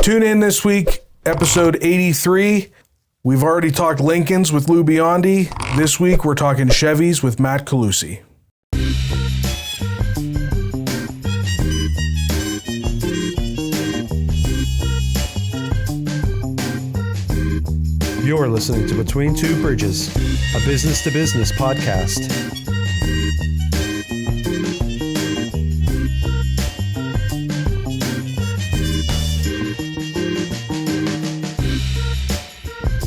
Tune in this week, episode 83. We've already talked Lincolns with Lou Biondi. This week, we're talking Chevys with Matt Colussy. You're listening to Between Two Bridges, a business-to-business podcast.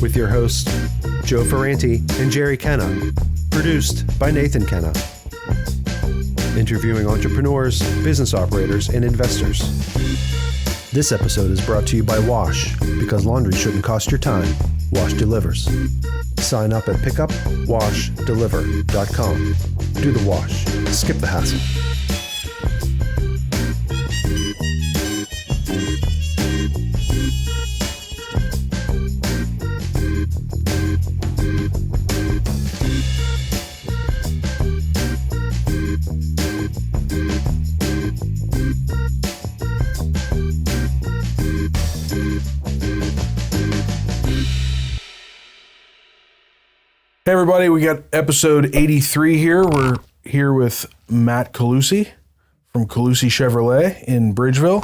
With your hosts, Joe Ferranti and Jerry Kenna. Produced by Nathan Kenna. Interviewing entrepreneurs, business operators, and investors. This episode is brought to you by Wash, because laundry shouldn't cost your time. Wash delivers. Sign up at pickupwashdeliver.com. Do the wash. Skip the hassle. Hey everybody, we got episode 83 here. We're here with Matt Colussy from Colussy Chevrolet in Bridgeville.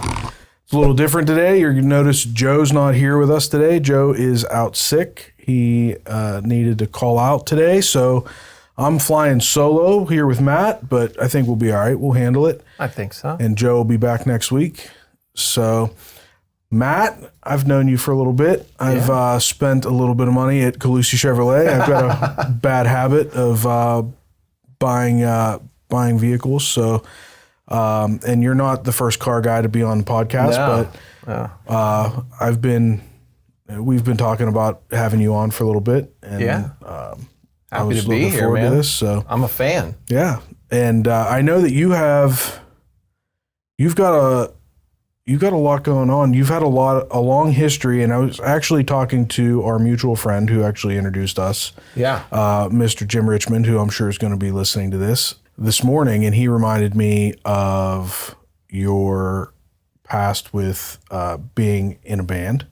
It's a little different today. You're going to notice Joe's not here with us today. Joe is out sick. He needed to call out today, so I'm flying solo here with Matt, but I think we'll be all right. We'll handle it. I think so. And Joe will be back next week. So Matt, I've known you for a little bit. I've spent a little bit of money at Colussy Chevrolet. I've got a bad habit of buying vehicles. So, and you're not the first car guy to be on the podcast, we've been talking about having you on for a little bit. And, happy to be here, man. To this, so I'm a fan. Yeah, and I know that you've got a lot going on. You've had a long history, and I was actually talking to our mutual friend who actually introduced us. Yeah. Mr. Jim Richmond, who I'm sure is going to be listening to this morning, and he reminded me of your past with being in a band.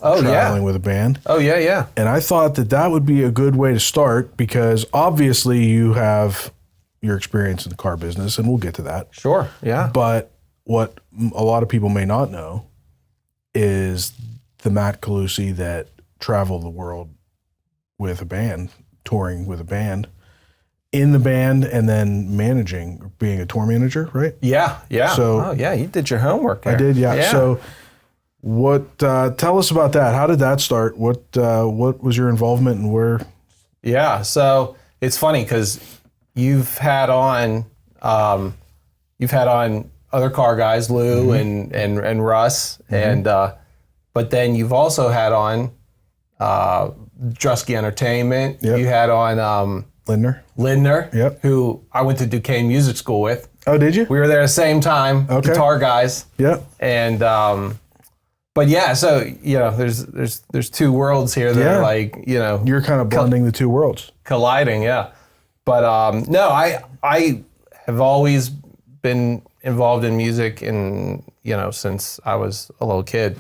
Traveling with a band. Oh, yeah, yeah. And I thought that would be a good way to start because obviously you have your experience in the car business, and we'll get to that. Sure, yeah. But what a lot of people may not know is the Matt Colussy that traveled the world with a band, touring with a band, in the band, and then being a tour manager, right? Yeah, yeah. So, you did your homework there. I did, yeah. So tell us about that. How did that start? What was your involvement and where? Yeah, so it's funny because you've had on other car guys, Lou and Russ, and but then you've also had on Drusky Entertainment. Yep. You had on Lindner, yep, who I went to Duquesne Music School with. Oh, did you? We were there at the same time, guitar guys. Yep. And but yeah, so there's two worlds here that are like you're kind of blending the two worlds, colliding, yeah. But no, I have always been involved in music since I was a little kid.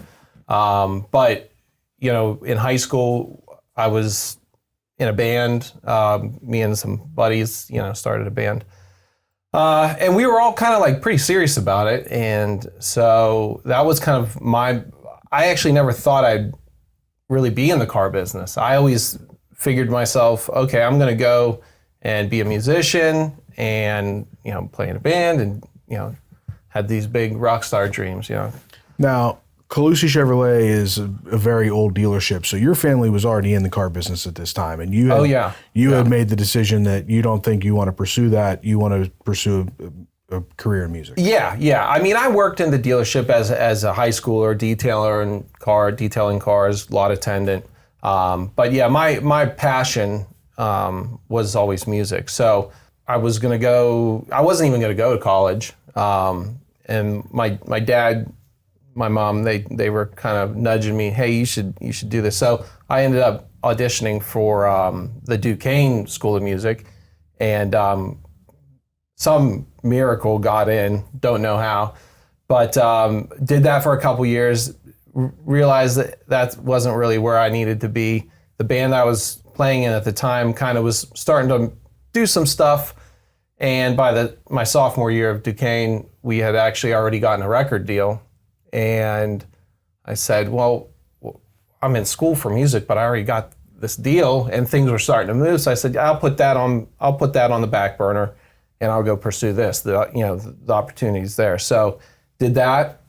But in high school, I was in a band. Me and some buddies, started a band. And we were all kind of like pretty serious about it. And so that was kind of I actually never thought I'd really be in the car business. I always figured myself, okay, I'm going to go and be a musician and, play in a band and, had these big rock star dreams, Now, Colussy Chevrolet is a very old dealership, so your family was already in the car business at this time, and you had made the decision that you don't think you want to pursue that. You want to pursue a career in music. Yeah. I mean, I worked in the dealership as a high schooler, detailer and detailing cars, lot attendant. But yeah, my passion was always music. So I wasn't even going to go to college. And my dad, my mom, they were kind of nudging me, hey, you should do this. So I ended up auditioning for the Duquesne School of Music, and some miracle got in, don't know how, but did that for a couple years, realized that wasn't really where I needed to be. The band I was playing in at the time kind of was starting to do some stuff. And by my sophomore year of Duquesne, we had actually already gotten a record deal. And I said, well, I'm in school for music, but I already got this deal and things were starting to move. So I said, I'll put that on the back burner and I'll go pursue this, the opportunities there. So did that,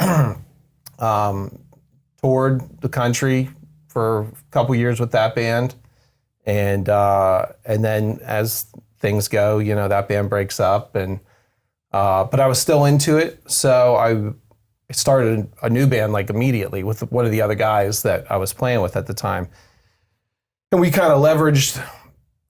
toured the country for a couple years with that band. And then as things go, that band breaks up but I was still into it. So I started a new band like immediately with one of the other guys that I was playing with at the time. And we kind of leveraged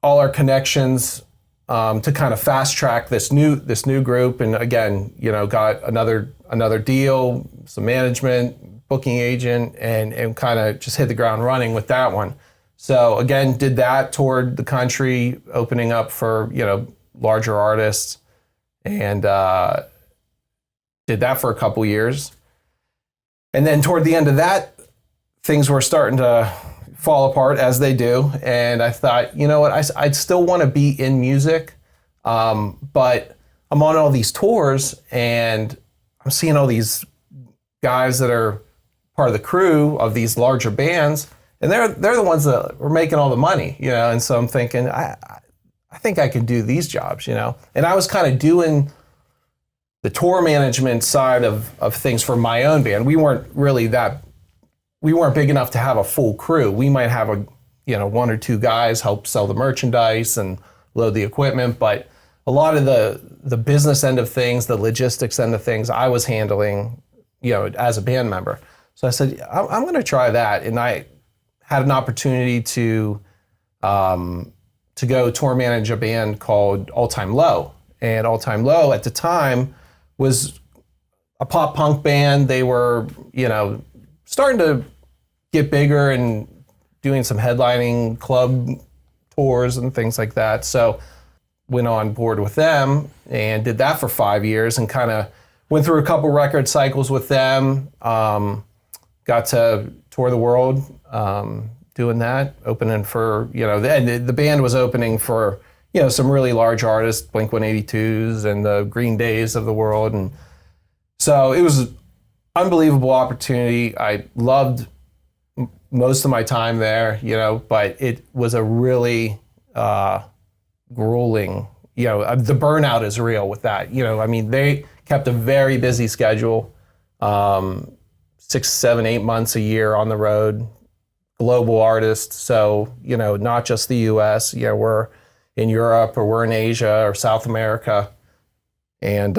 all our connections to kind of fast track this new group. And again, got another deal, some management, booking agent, and kind of just hit the ground running with that one. So again, did that, toured the country, opening up for, larger artists, and did that for a couple years. And then toward the end of that, things were starting to fall apart as they do. And I thought, you know what, I'd still want to be in music, but I'm on all these tours and I'm seeing all these guys that are part of the crew of these larger bands, and they're the ones that were making all the money, and so I'm thinking, I think I could do these jobs, and I was kind of doing the tour management side of things for my own band. We weren't big enough to have a full crew. We might have one or two guys help sell the merchandise and load the equipment, but a lot of the business end of things, the logistics end of things, I was handling, as a band member. So I said, I'm going to try that. And I had an opportunity to go tour manage a band called All Time Low. And All Time Low at the time was a pop punk band. They were, starting to get bigger and doing some headlining club tours and things like that. So went on board with them and did that for 5 years and kind of went through a couple record cycles with them. Got to tour the world doing that, opening for, the band was opening for, some really large artists, Blink-182s and the Green Days of the world. And so it was an unbelievable opportunity. I loved most of my time there, but it was a really grueling, the burnout is real with that. They kept a very busy schedule, 6, 7, 8 months a year on the road, global artists. So, not just the US, we're in Europe or we're in Asia or South America. And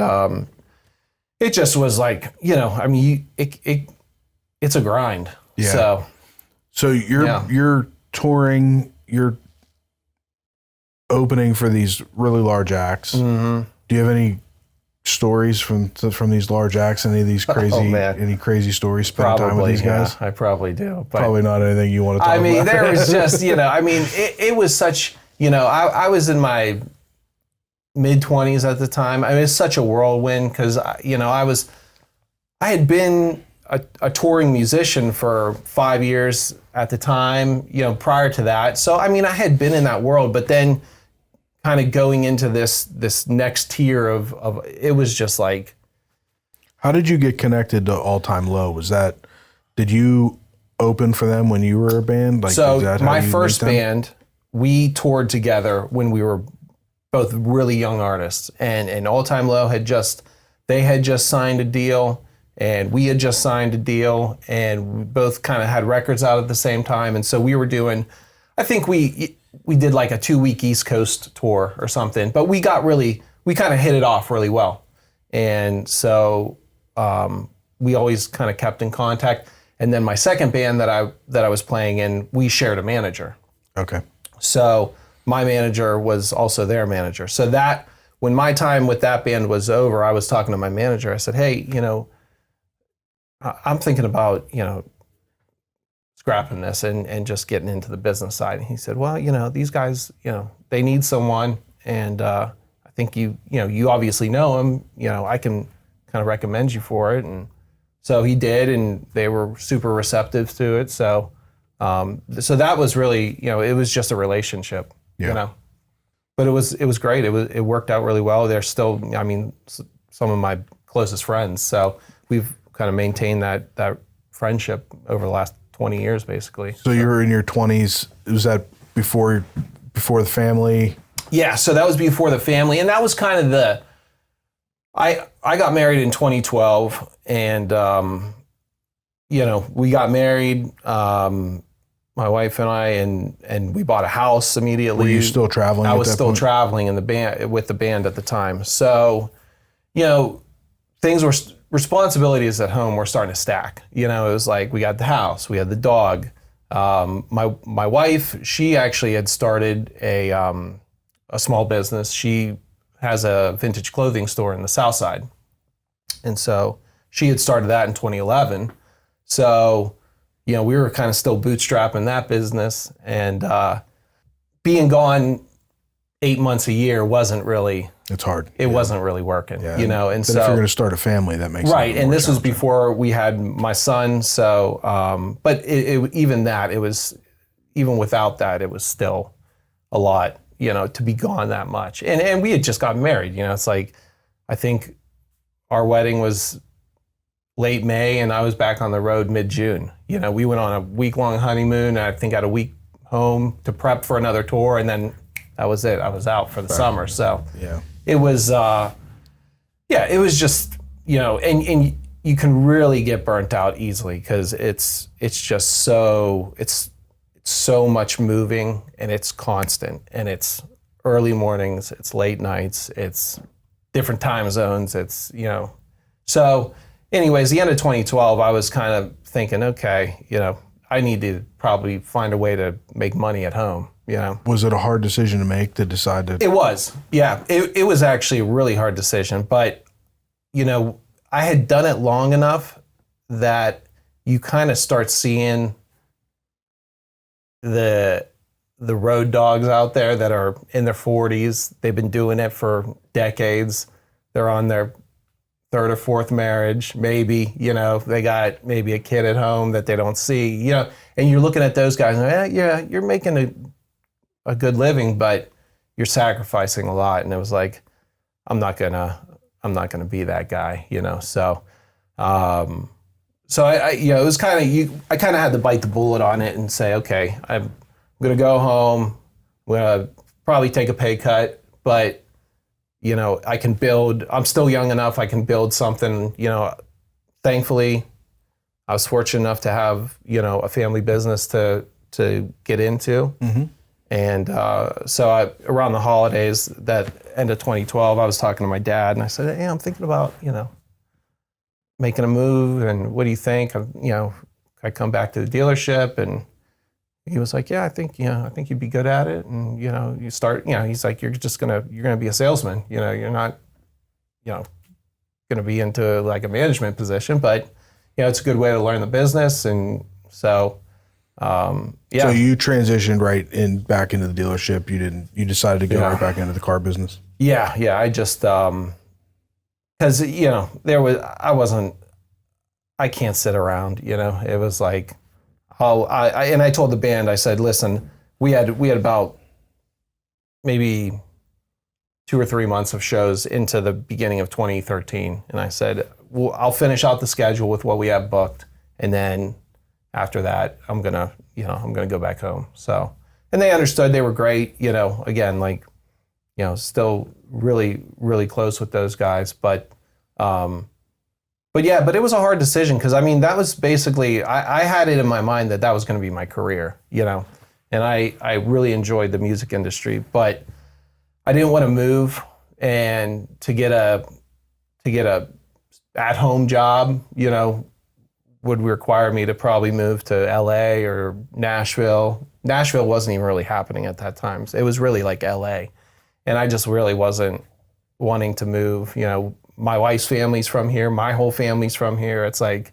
it just was like, it's a grind. Yeah. So you're touring, you're opening for these really large acts. Mm-hmm. Do you have any stories from these large acts? Any of these crazy, any crazy stories? Spending time with these guys? I probably do. But probably not anything you want to talk about. There was just, it was such, I was in my mid-20s at the time. It's such a whirlwind because, I had been a touring musician for 5 years at the time, prior to that. So, I had been in that world, but then kind of going into this next tier of it was just like. How did you get connected to All Time Low? Did you open for them when you were a band? My first band, we toured together when we were both really young artists, and All Time Low had just signed a deal, and we had just signed a deal, and we both kind of had records out at the same time, and so we were doing, I think we did like a 2-week East Coast tour or something, but we kind of hit it off really well, and so we always kind of kept in contact. And then my second band that I was playing in, we shared a manager. Okay. So my manager was also their manager. So that when my time with that band was over, I was talking to my manager. I said, hey, I'm thinking about, scrapping this and just getting into the business side. And he said, well, these guys, they need someone. And I think you obviously know him. I can kind of recommend you for it. And So he did, and they were super receptive to it. So, so that was really, it was just a relationship, but it was great. It worked out really well. They're still, some of my closest friends. So we've kind of maintained that friendship over the last 20 years, basically. So you were in your 20s. Was that before the family? Yeah. So that was before the family, and that was kind of I got married in 2012, and we got married, my wife and I, and we bought a house immediately. Were you still traveling? I was still traveling in the band with the band at the time. So, responsibilities at home were starting to stack. It was like we got the house, we had the dog. My wife, she actually had started a small business. She has a vintage clothing store in the South Side. And so she had started that in 2011. So, we were kind of still bootstrapping that business, and being gone 8 months a year wasn't really. It's hard. It wasn't really working, Yeah. And then so if you're going to start a family, that makes right. it And this was challenging. before we had my son. So, but even without that, it was still a lot, to be gone that much. And we had just gotten married. It's like, I think our wedding was late May, and I was back on the road mid-June. We went on a week-long honeymoon, and I think had a week home to prep for another tour, and then that was it. I was out for the summer. So Yeah. it was, it was just, and you can really get burnt out easily, because it's just it's so much moving, and it's constant, and it's early mornings, it's late nights, it's different time zones, it's, so anyways, the end of 2012, I was kind of thinking, okay, I need to probably find a way to make money at home, Was it a hard decision to make, to decide to? It was, yeah. It was actually a really hard decision, but, I had done it long enough that you kind of start seeing the road dogs out there that are in their 40s. They've been doing it for decades. They're on their third or fourth marriage, maybe, they got maybe a kid at home that they don't see, and you're looking at those guys and yeah, you're making a good living, but you're sacrificing a lot. And it was like, I'm not gonna be that guy, so, so I it was kind of, I kind of had to bite the bullet on it and say, okay, I'm going to go home. I'm going to probably take a pay cut, but, I can build, I'm still young enough, I can build something, thankfully, I was fortunate enough to have, a family business to get into. Mm-hmm. And so around the holidays, that end of 2012, I was talking to my dad, and I said, hey, I'm thinking about, making a move, and what do you think? I come back to the dealership, and he was like, yeah, I think you'd be good at it. And, you start, he's like, you're going to be a salesman. You're not, going to be into like a management position, but, it's a good way to learn the business. And so, yeah. So you transitioned back into the dealership. You decided to go right back into the car business. Yeah. I just, cause I can't sit around, it was like, and I told the band, I said, listen, we had about maybe 2 or 3 months of shows into the beginning of 2013. And I said, well, I'll finish out the schedule with what we have booked. And then after that, I'm going to go back home. So, and they understood. They were great, again, like, still really, really close with those guys. But it was a hard decision, because that was basically, I had it in my mind that was going to be my career, and I really enjoyed the music industry, but I didn't want to move, and to get a at-home job, would require me to probably move to LA or Nashville. Nashville wasn't even really happening at that time. It was really like LA, and I just really wasn't wanting to move, My wife's family's from here. My whole family's from here. It's like,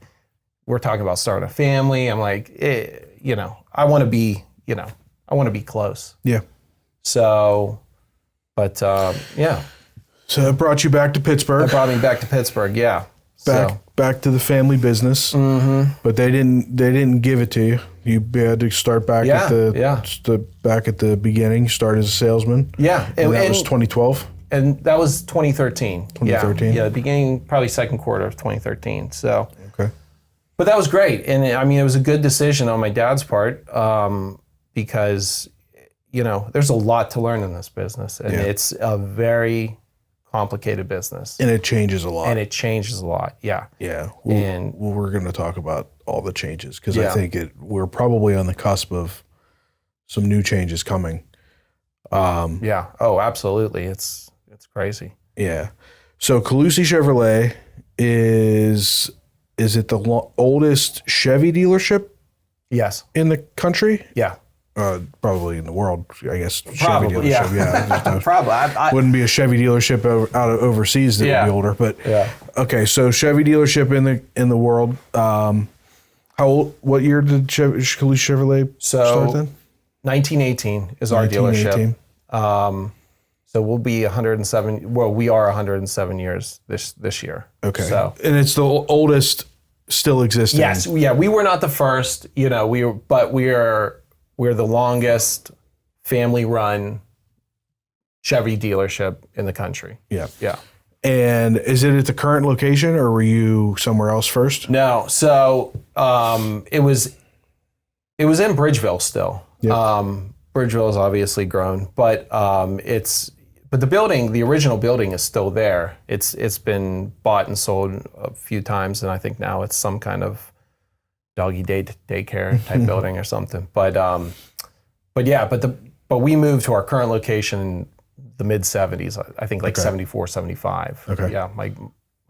we're talking about starting a family. I'm like, I want to be close. Yeah. So, yeah. So it brought you back to Pittsburgh. That brought me back to Pittsburgh. Yeah. back to the family business, but they didn't give it to you. You had to start back at the beginning. Start as a salesman. Yeah, and that was 2012. And that was 2013. 2013. Yeah, the beginning, probably second quarter of 2013. So, okay. But that was great, and I mean, it was a good decision on my dad's part because there's a lot to learn in this business, and it's a very complicated business, and it changes a lot. Yeah. Yeah. We're going to talk about all the changes because I think we're probably on the cusp of some new changes coming. Yeah. Oh, absolutely. It's crazy. Yeah. So Colussy Chevrolet is it the oldest Chevy dealership? Yes. In the country? Yeah. Probably in the world, I guess. Probably, Chevy dealership. Yeah. Probably. Wouldn't be a Chevy dealership out of overseas that would be older, but okay. So Chevy dealership in the world. What year did Colussy Chevrolet start then? 1918 is our dealership. So we'll be 107. Well, we are 107 years this year. Okay. So, and it's the oldest still existing. Yes. Yeah. We were not the first. We're the longest family-run Chevy dealership in the country. Yeah. Yeah. And is it at the current location, or were you somewhere else first? No. So it was in Bridgeville still. Yep. Bridgeville has obviously grown, but the original building is still there. It's been bought and sold a few times, and I think now it's some kind of doggy daycare type building or something. But we moved to our current location in the mid 70s. I think 74, 75. Okay. Yeah, my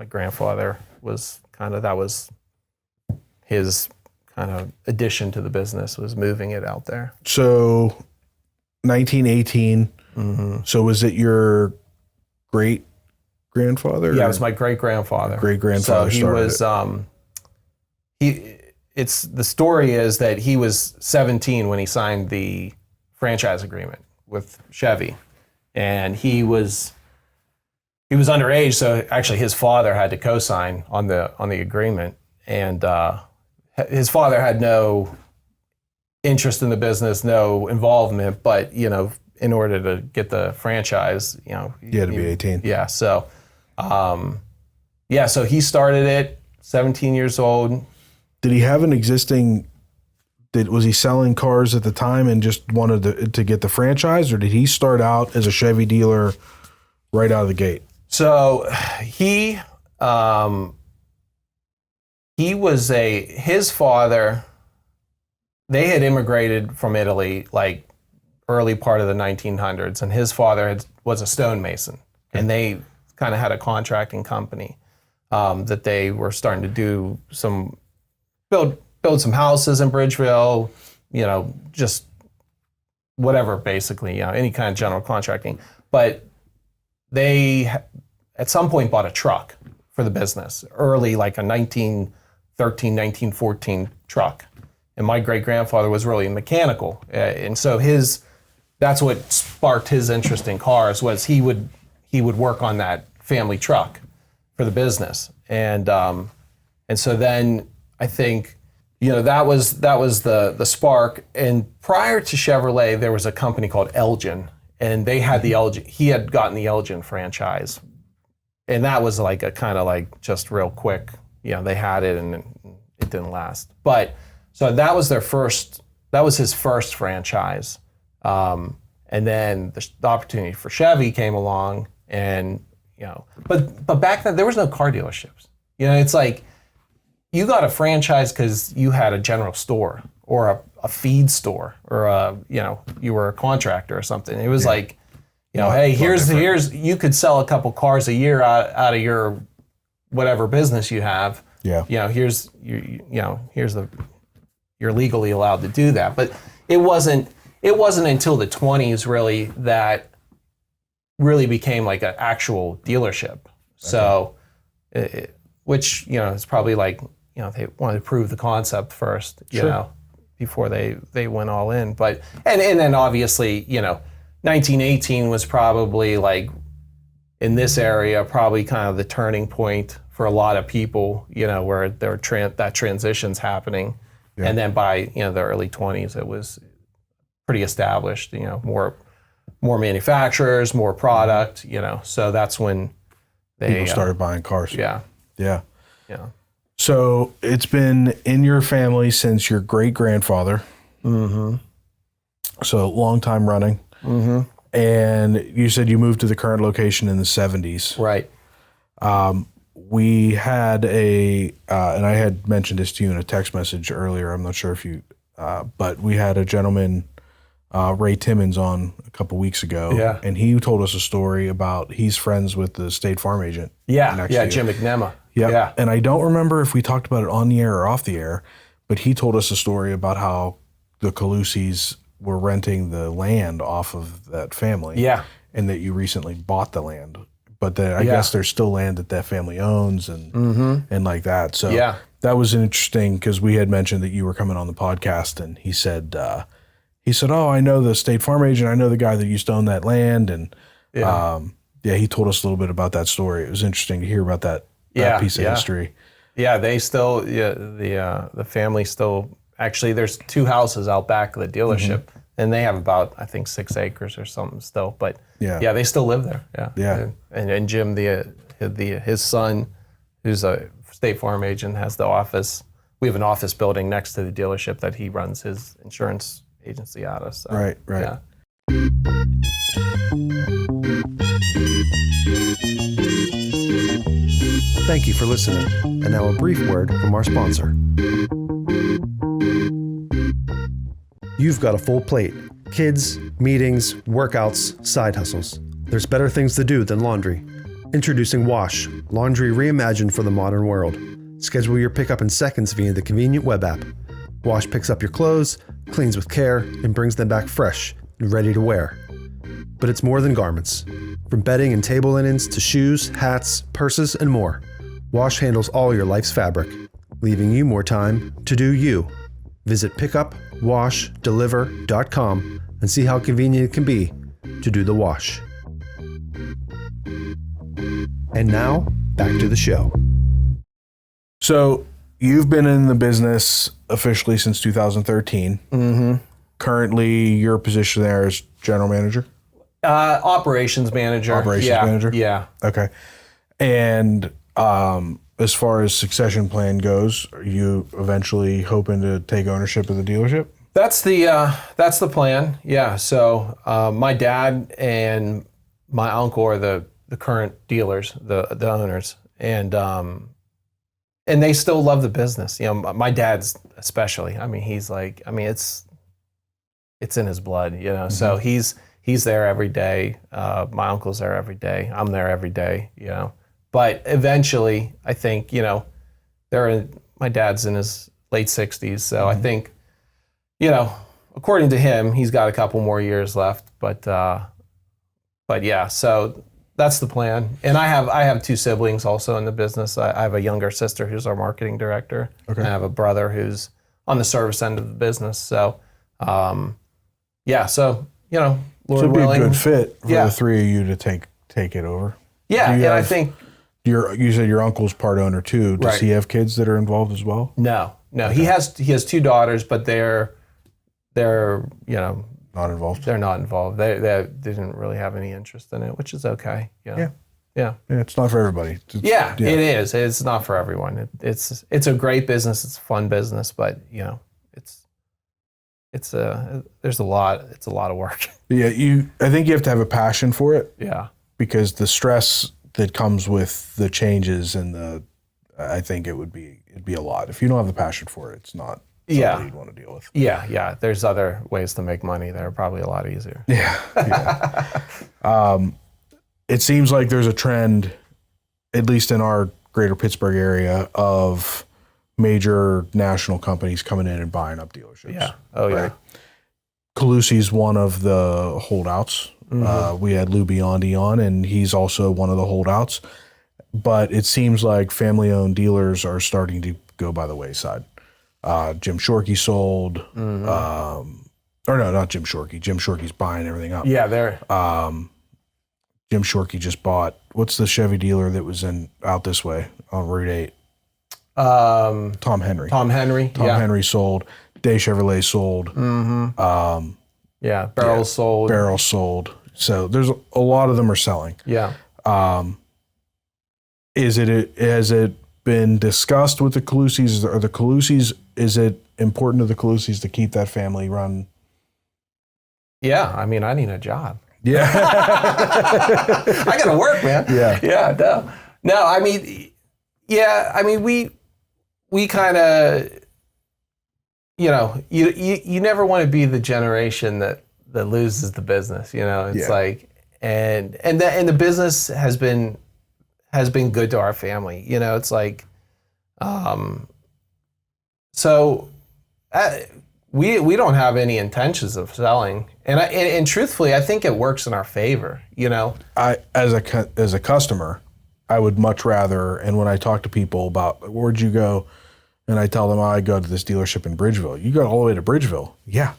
grandfather was that was his kind of addition to the business, was moving it out there. So 1918. Mm-hmm. So was it your great grandfather? Yeah, it was my great grandfather. Great grandfather. So he was the story is that he was 17 when he signed the franchise agreement with Chevy, and he was underage. So actually, his father had to co-sign on the agreement, and his father had no interest in the business, no involvement. But in order to get the franchise, you had to be 18. Yeah. So, so he started it, 17 years old. Did he have an existing? Was he selling cars at the time and just wanted to get the franchise, or did he start out as a Chevy dealer right out of the gate? So his father. They had immigrated from Italy like early part of the 1900s, and his father was a stonemason, and they kind of had a contracting company that they were starting to do build some houses in Bridgeville, just whatever, basically, any kind of general contracting. But they at some point bought a truck for the business, early, like a 1913, 1914 truck. And my great grandfather was really mechanical, and so that's what sparked his interest in cars. Was he would work on that family truck for the business, and so then I think that was the spark. And prior to Chevrolet, there was a company called Elgin, and they had the Elgin. He had gotten the Elgin franchise, and that was like a kind of like just real quick. They had it, and it didn't last, but. So that was his first franchise. And then the opportunity for Chevy came along, and, but back then there was no car dealerships. It's like you got a franchise because you had a general store or a feed store, or you were a contractor or something. It was like, hey, here's you could sell a couple cars a year out of your whatever business you have. Yeah. Here's you're legally allowed to do that. But it wasn't until the 20s really that really became like an actual dealership. Okay. So, which, it's probably like, they wanted to prove the concept first, before they went all in. But, and then obviously, 1918 was probably like, in this area, probably kind of the turning point for a lot of people, where that transition's happening. Yeah. And then by, the early 20s, it was pretty established, more manufacturers, more product, so that's when People started buying cars. Yeah. Yeah. Yeah. So it's been in your family since your great-grandfather. Mm-hmm. So long time running. Mm-hmm. And you said you moved to the current location in the 70s. Right. We had and I had mentioned this to you in a text message earlier. I'm not sure if you, but we had a gentleman, Ray Timmons, on a couple weeks ago. Yeah. And he told us a story about he's friends with the State Farm agent. Yeah. to you. Jim McNema. Yep. Yeah. And I don't remember if we talked about it on the air or off the air, but he told us a story about how the Colussys were renting the land off of that family. Yeah. And that you recently bought the land. But that I guess there's still land that family owns and like that. So that was interesting because we had mentioned that you were coming on the podcast, and he said, "Oh, I know the State Farm agent. I know the guy that used to own that land." And he told us a little bit about that story. It was interesting to hear about that piece of history. Yeah, they still, the family still, actually, there's 2 houses out back of the dealership, and they have about, I think, 6 acres or something still. But they still live there. Yeah. And Jim, his son, who's a State Farm agent, has the office. We have an office building next to the dealership that he runs his insurance agency out of. So, Right. Yeah. Thank you for listening. And now a brief word from our sponsor. You've got a full plate. Kids, meetings, workouts, side hustles. There's better things to do than laundry. Introducing Wash, laundry reimagined for the modern world. Schedule your pickup in seconds via the convenient web app. Wash picks up your clothes, cleans with care, and brings them back fresh and ready to wear. But it's more than garments. From bedding and table linens to shoes, hats, purses, and more. Wash handles all your life's fabric, leaving you more time to do you. Visit pickupwashdeliver.com and see how convenient it can be to do the wash. And now, back to the show. So you've been in the business officially since 2013. Mm-hmm. Currently, your position there is general manager? Operations manager. Manager? Yeah. Okay. And as far as succession plan goes, are you eventually hoping to take ownership of the dealership? That's the plan. Yeah. So my dad and my uncle are the current dealers, the owners, and they still love the business. My dad's especially. I mean, he's like, it's in his blood. Mm-hmm. So he's there every day. My uncle's there every day. I'm there every day. But eventually, I think my dad's in his late 60s, so I think according to him, he's got a couple more years left. But yeah, so that's the plan. And I have 2 siblings also in the business. I have a younger sister who's our marketing director. Okay. And I have a brother who's on the service end of the business. So Lord So it'd be willing, a good fit for the 3 of you to take it over. Yeah, and I think you said your uncle's part owner too. Does he have kids that are involved as well? No. Okay. He has 2 daughters, but they're Not involved. They're not involved. They didn't really have any interest in it, which is okay. Yeah. It's not for everybody. It is. It's not for everyone. It's a great business. It's a fun business, but it's a lot of work. Yeah, I think you have to have a passion for it. Yeah. Because the stress that comes with the changes and I think it'd be a lot. If you don't have the passion for it, it's not something you'd want to deal with. Yeah. There's other ways to make money that are probably a lot easier. Yeah. It seems like there's a trend, at least in our greater Pittsburgh area, of major national companies coming in and buying up dealerships. Yeah. Oh, right? Colussy's one of the holdouts. Mm-hmm. We had Lou Biondi on, and he's also one of the holdouts. But it seems like family-owned dealers are starting to go by the wayside. Jim Shorkey sold. Mm-hmm. Or no, not Jim Shorkey. Jim Shorkey's buying everything up. Yeah, they're... Jim Shorkey just bought. What's the Chevy dealer that was out this way on Route 8? Tom Henry. Tom Henry. Tom Henry sold. Day Chevrolet sold. Mm-hmm. Barrels sold. Barrels sold. So there's a lot of them are selling. Yeah. Has it been discussed with the Colussys? Or the Colussys, is it important to the Colussys to keep that family run? Yeah. I mean, I need a job. Yeah. I gotta work, man. Yeah. Yeah. No. I mean, yeah. I mean, we kind of, you never want to be the generation that loses the business. It's like, and the business has been good to our family. It's like, so we don't have any intentions of selling, and truthfully, I think it works in our favor. I as a customer, I would much rather. And when I talk to people about where'd you go, and I tell them I go to this dealership in Bridgeville. You go all the way to Bridgeville, yeah,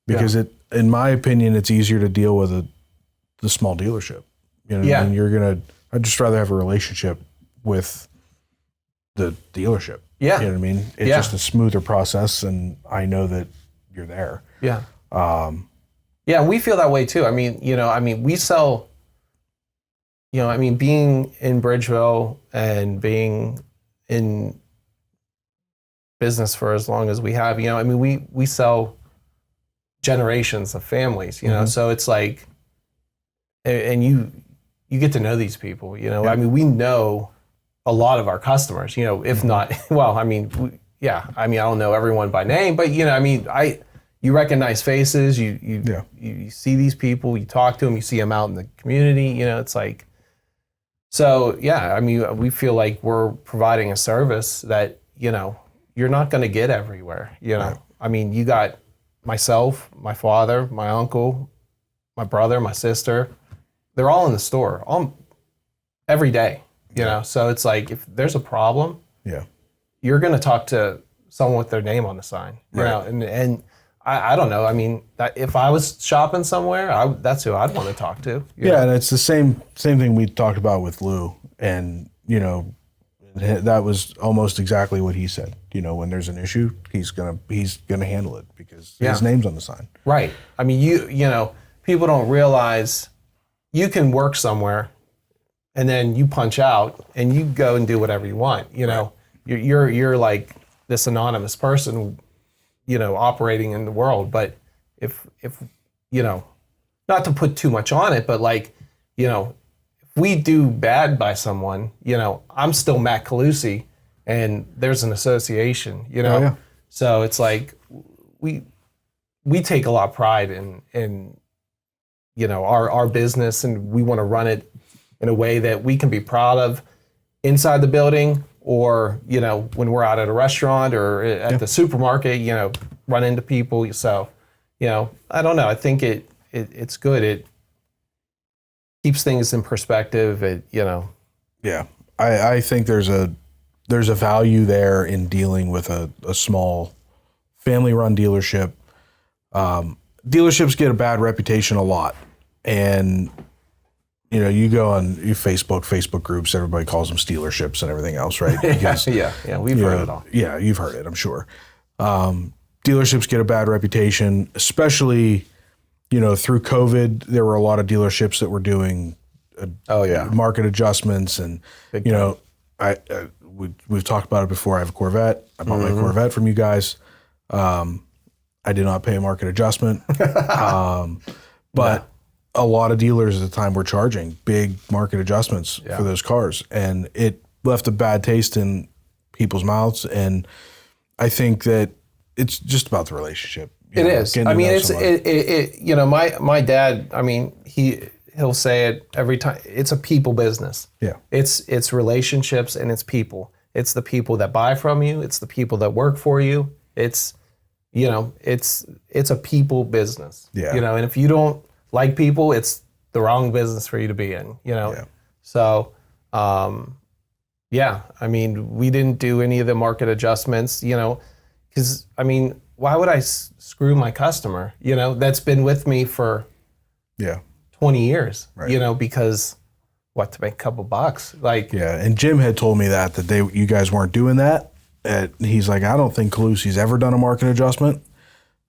because in my opinion, it's easier to deal with the small dealership. Yeah. And I'd just rather have a relationship with the dealership. Yeah. You know what I mean? It's just a smoother process, and I know that you're there. Yeah. Yeah, we feel that way too. I mean, we sell, being in Bridgeville and being in business for as long as we have, we sell generations of families, so it's like, and you get to know these people, I mean, we know a lot of our customers, if not, well, I mean, I don't know everyone by name, but you recognize faces, you see these people, you talk to them, you see them out in the community, it's like, so yeah, I mean, we feel like we're providing a service that, you're not going to get everywhere, Right. I mean, you got myself, my father, my uncle, my brother, my sister, they're all in the store every day, so it's like, if there's a problem, you're going to talk to someone with their name on the sign, and I don't know. I mean, if I was shopping somewhere, that's who I'd want to talk to. Yeah, and it's the same thing we talked about with Lou, and that was almost exactly what he said. When there's an issue, he's gonna handle it because his name's on the sign. Right. I mean, people don't realize you can work somewhere, and then you punch out, and you go and do whatever you want. Right. You're like this anonymous person, operating in the world. But if not to put too much on it, but like, if we do bad by someone, I'm still Matt Colussy, and there's an association, Oh, yeah. So it's like we take a lot of pride in our business, and we want to run it in a way that we can be proud of inside the building, or when we're out at a restaurant or at the supermarket, run into people. So I don't know. I think it's good. It keeps things in perspective. Yeah, I think there's a value there in dealing with a small family-run dealership. Dealerships get a bad reputation a lot, and you go on Facebook groups, everybody calls them stealerships and everything else, right? Because, yeah, we've heard it all. Yeah, you've heard it, I'm sure. Dealerships get a bad reputation, especially, through COVID. There were a lot of dealerships that were doing market adjustments, and we've talked about it before. I have a Corvette. I bought my Corvette from you guys. I did not pay a market adjustment, but a lot of dealers at the time were charging big market adjustments for those cars, and it left a bad taste in people's mouths. And I think that it's just about the relationship. It is. I mean, my dad, I mean, he'll say it every time. It's a people business. Yeah. It's relationships, and it's people. It's the people that buy from you. It's the people that work for you. It's a people business. Yeah. And if you don't like people, it's the wrong business for you to be in. Yeah. So, I mean, we didn't do any of the market adjustments. Because I mean, why would I screw my customer? That's been with me for 20 years, Right. you know, because to make a couple bucks. Like, Yeah, and Jim had told me that you guys weren't doing that. He's like, I don't think Collussy's ever done a market adjustment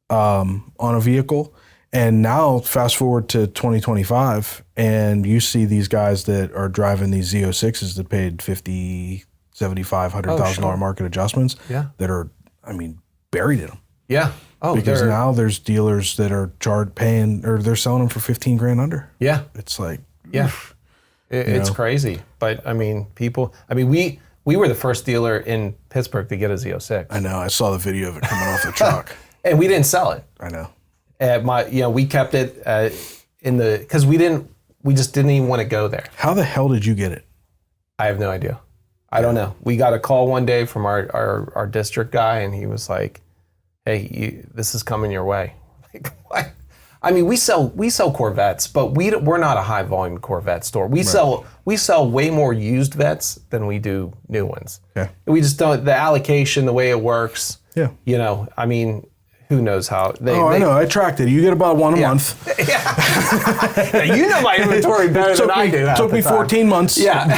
on a vehicle. And now fast forward to 2025, and you see these guys that are driving these Z06s that paid $50,000, $75,000, $100,000 market adjustments that are, I mean, buried in them. Yeah. Oh, because now there's dealers that are paying, or they're selling them for 15 grand under. Yeah. It's like, yeah. It's crazy, but I mean, we were the first dealer in Pittsburgh to get a Z06. I know. I saw the video of it coming off the truck, and we didn't sell it. I know. We kept it because we just didn't even want to go there. How the hell did you get it? I have no idea. I don't know. We got a call one day from our district guy, and he was like, "Hey, this is coming your way." Like, what? I mean, we sell Corvettes, but we're not a high volume Corvette store. We sell way more used vets than we do new ones. Okay. We just don't, the allocation, the way it works. Yeah. You know, I mean, who knows how I know. I tracked it. You get about one a month. Yeah. You know my inventory better than I do. Took me 14 months. Yeah.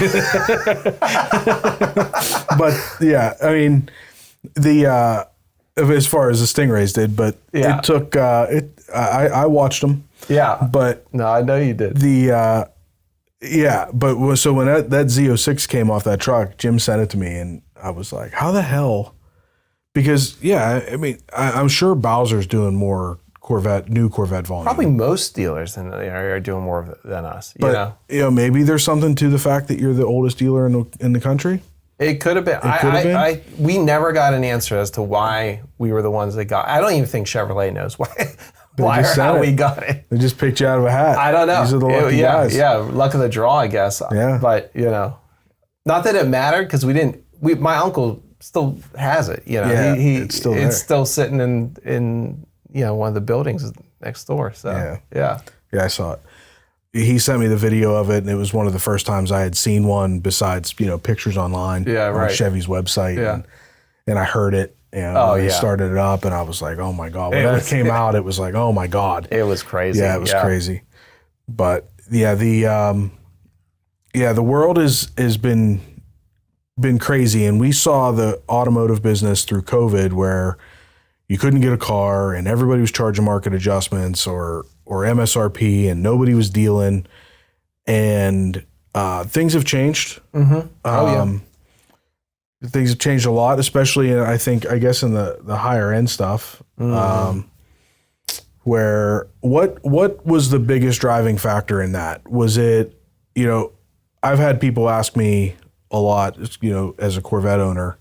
But yeah, I mean, as far as the Stingrays did, but it took I watched them. Yeah. But no, I know you did. But so when that Z06 came off that truck, Jim sent it to me, and I was like, how the hell? Because I mean, I'm sure Bowser's doing more new Corvette volume. Probably most dealers in the area are doing more than us. But maybe there's something to the fact that you're the oldest dealer in the country. It could have been. We never got an answer as to why we were the ones that got. I don't even think Chevrolet knows why or how we got it. They just picked you out of a hat. I don't know. These are the lucky guys. Yeah, luck of the draw, I guess. Yeah. But not that it mattered because my uncle still has it. You know, Yeah, it's still sitting in one of the buildings next door. So yeah, I saw it. He sent me the video of it, and it was one of the first times I had seen one besides, pictures online on Chevy's website. Yeah. And I heard it, and I started it up, and I was like, oh my God. When it came out, it was like, oh my God. It was crazy. Yeah, it was crazy. But the world has been crazy, and we saw the automotive business through COVID where you couldn't get a car, and everybody was charging market adjustments or MSRP, and nobody was dealing, and things have changed. Mm-hmm. Things have changed a lot, especially I guess in the higher end stuff. Mm-hmm. Where what was the biggest driving factor in that? Was it, I've had people ask me a lot, as a Corvette owner,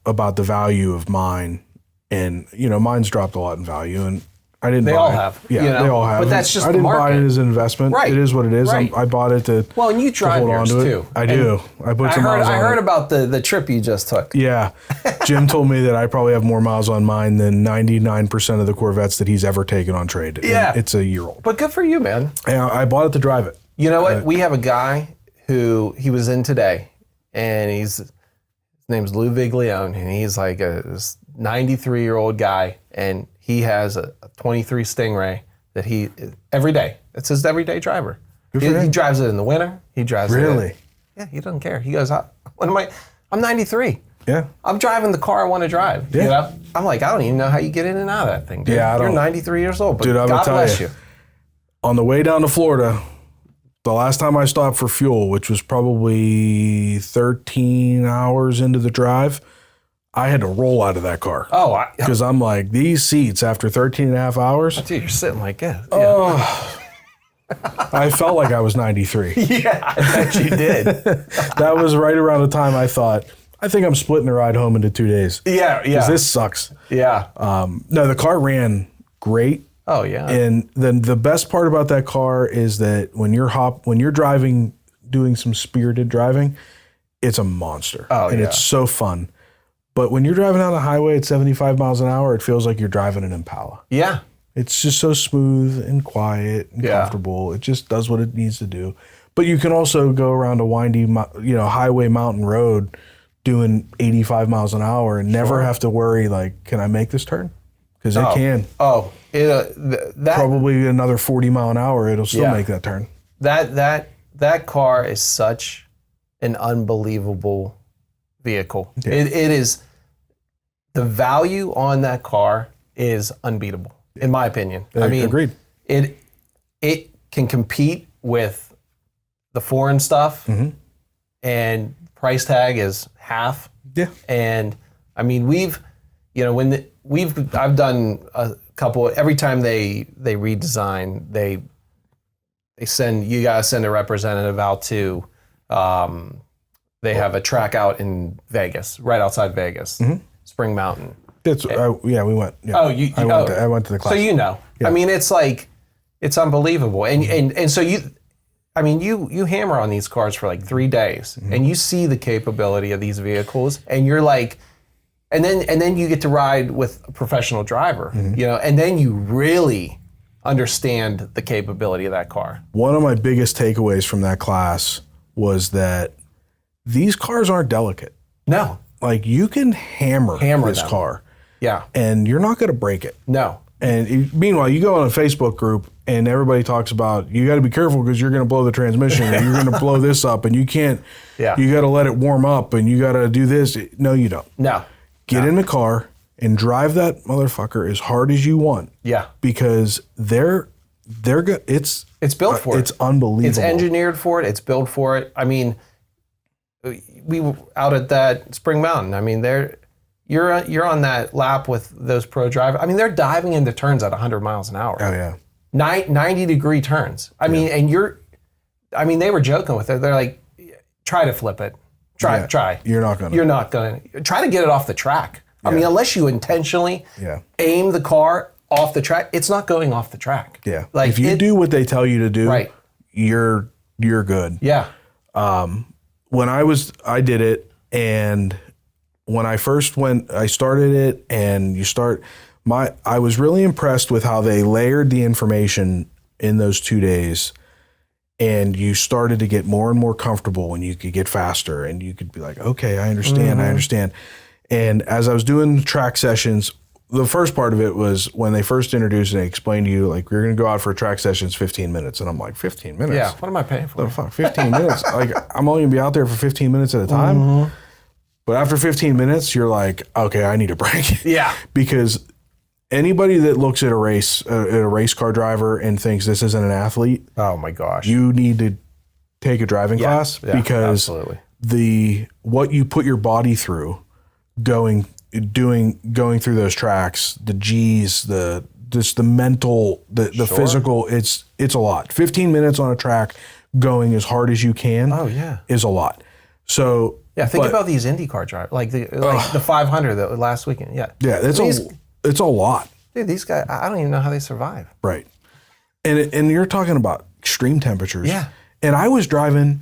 about the value of mine, and mine's dropped a lot in value, and I didn't. They buy all it. have. Yeah, they all have. But that's just I didn't the market. buy it as an investment. Right. It is what it is. Right. I bought it to. Well, and you drive hold on yours to it. too. I do. I put some miles on it. I heard about the trip you just took. Yeah, Jim told me that I probably have more miles on mine than 99% of the Corvettes that he's ever taken on trade. Yeah. And it's a year old. But good for you, man. Yeah, I bought it to drive it. You know what? We have a guy who he was in today, and his name's Lou Viglione, and he's like this 93-year-old guy, and he has a 23 Stingray that he every day. It's his everyday driver. He drives it in the winter. He drives it. Really? Yeah, he doesn't care. He goes, "What am I? I'm 93. Yeah. I'm driving the car I want to drive." Yeah. I'm like, I don't even know how you get in and out of that thing, dude. Yeah, I don't. You're 93 years old, but Dude, I'm God gonna bless tell you. On the way down to Florida, the last time I stopped for fuel, which was probably 13 hours into the drive, I had to roll out of that car. Oh, Because I'm like, these seats after 13 and a half hours, dude, you're sitting like that. I felt like I was 93. Yeah, I bet you did. That was right around the time I thought, I think I'm splitting the ride home into 2 days. Yeah. Because this sucks. Yeah. No, the car ran great. Oh, yeah. And then the best part about that car is that when you're driving, doing some spirited driving, it's a monster. Oh, and it's so fun. But when you're driving down the highway at 75 miles an hour, it feels like you're driving an Impala. Yeah. It's just so smooth and quiet and comfortable. It just does what it needs to do. But you can also go around a windy, highway mountain road doing 85 miles an hour and never have to worry, like, can I make this turn? because it can. That Probably another 40 mile an hour, it'll still Yeah. make that turn. that car is such an unbelievable vehicle. Yeah. It is, the value on that car is unbeatable, in my opinion. I mean, Agreed. It can compete with the foreign stuff, and price tag is half. Yeah. And I mean, I've done a couple. Every time they redesign, they send, you guys send a representative out to. They have a track out in Vegas, right outside Vegas, Spring Mountain. That's we went. Yeah. I went to the class. So you know, Yeah. I mean, it's like, it's unbelievable, and so you hammer on these cars for like 3 days, and you see the capability of these vehicles, and you're like, and then you get to ride with a professional driver, you know, and then you really understand the capability of that car. One of my biggest takeaways from that class was that these cars aren't delicate. No, Like, you can hammer this them. car, yeah, and you're not going to break it. no, And meanwhile, you go on a Facebook group and everybody talks about, you got to be careful because you're going to blow the transmission and you're going to blow this up and you can't, Yeah. you got to let it warm up and you got to do this. No, you don't. no, Get in the car and drive that motherfucker as hard as you want. yeah. Because they're good. It's built for it. It's unbelievable. It's engineered for it. It's built for it. I mean, we were out at that Spring Mountain. I mean, you're on that lap with those pro drivers. I mean, they're diving into turns at 100 miles an hour. Oh yeah. 90-degree turns. I mean, and they were joking with it. They're like, try to flip it. Try. You're not gonna. You're not going to. Try to get it off the track. I mean, unless you intentionally aim the car off the track, it's not going off the track. Yeah. Like, if you do what they tell you to do, Right. you're good. Yeah. When I did it, and when I first I started it, and I was really impressed with how they layered the information in those 2 days, and you started to get more and more comfortable when you could get faster, and you could be like, okay, I understand. And as I was doing the track sessions, the first part of it was when they first introduced it, they explained to you, like, we're going to go out for a track session, it's 15 minutes. And I'm like, 15 minutes? Yeah. What am I paying for? What the fuck, 15 minutes? Like, I'm only going to be out there for 15 minutes at a time? But after 15 minutes, you're like, okay, I need a break. Yeah. Because anybody that looks at a race car driver and thinks this isn't an athlete, Oh my gosh. you need to take a driving class, Yeah, because absolutely. what you put your body through going through those tracks, the G's, the mental, the physical, it's a lot. 15 minutes on a track going as hard as you can is a lot. So Yeah, think about these IndyCar drivers, like the 500 that last weekend. Yeah, it's a lot. Dude, these guys, I don't even know how they survive. Right. And you're talking about extreme temperatures. Yeah. And I was driving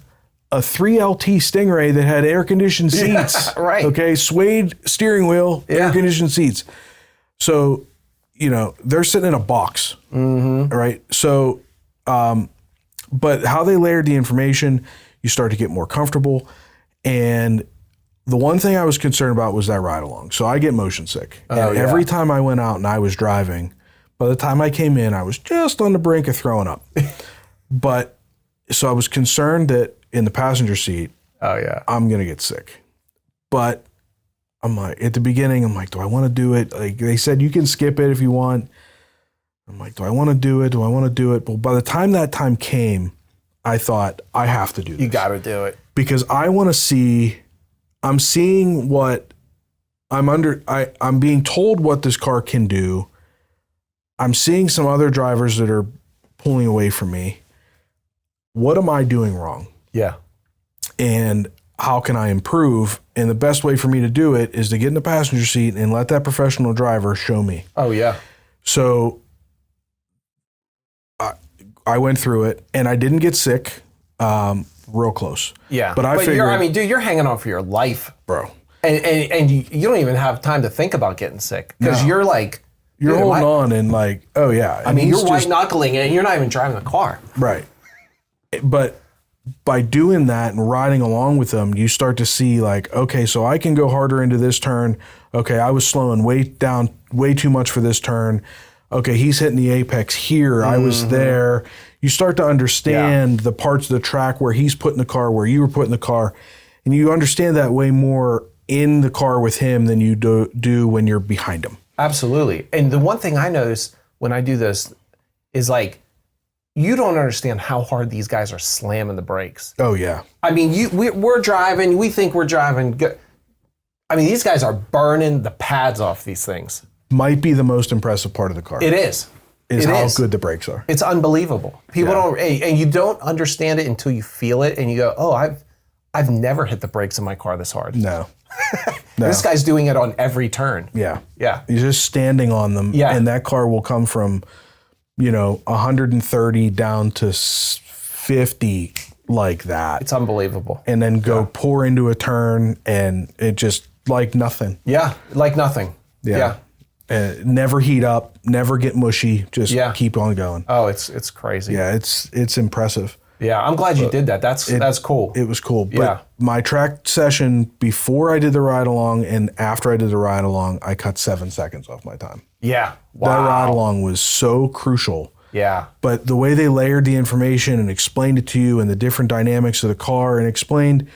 a 3LT Stingray that had air-conditioned seats. Yeah, right. Okay, suede steering wheel, air-conditioned seats. So, they're sitting in a box. Right? So, but how they layered the information, you start to get more comfortable. And the one thing I was concerned about was that ride along. So I get motion sick. And every time I went out and I was driving, by the time I came in, I was just on the brink of throwing up. But so I was concerned that in the passenger seat, I'm going to get sick. But I'm like, at the beginning, I'm like, do I want to do it? Like, they said you can skip it if you want. I'm like, do I want to do it? Do I want to do it? But by the time that time came, I thought, I have to do this. You got to do it. Because I want to see, I'm seeing what I'm being told what this car can do. I'm seeing some other drivers that are pulling away from me. What am I doing wrong? Yeah. And how can I improve? And the best way for me to do it is to get in the passenger seat and let that professional driver show me. Oh, yeah. So I went through it, and I didn't get sick. Real close. Yeah. But I figured, dude, you're hanging on for your life. bro. And you don't even have time to think about getting sick, because you're like, You're holding on and like, oh yeah. I mean, you're white knuckling it and you're not even driving the car. Right. But by doing that and riding along with them, you start to see like, okay, so I can go harder into this turn. Okay, I was slowing way down way too much for this turn. Okay, he's hitting the apex here. I was there. You start to understand the parts of the track where he's putting the car, where you were putting the car, and you understand that way more in the car with him than you do when you're behind him. Absolutely. And the one thing I notice when I do this is like, you don't understand how hard these guys are slamming the brakes. Oh, yeah. I mean, we're driving, we think we're driving good. I mean, these guys are burning the pads off these things. Might be the most impressive part of the car. It is. Is how good the brakes are. It's unbelievable. People don't, and you don't understand it until you feel it and you go, oh, I've never hit the brakes in my car this hard. No. This guy's doing it on every turn. Yeah. Yeah. You're just standing on them. Yeah. And that car will come from, 130 down to 50 like that. It's unbelievable. And then go pour into a turn and it just like nothing. Yeah. Like nothing. Yeah. Never heat up, never get mushy, just keep on going. Oh, it's crazy. Yeah, it's impressive. Yeah, I'm glad you did that. That's cool. It was cool. But my track session before I did the ride along and after I did the ride along, I cut 7 seconds off my time. Yeah. Wow. That ride along was so crucial. Yeah. But the way they layered the information and explained it to you and the different dynamics of the car and explained,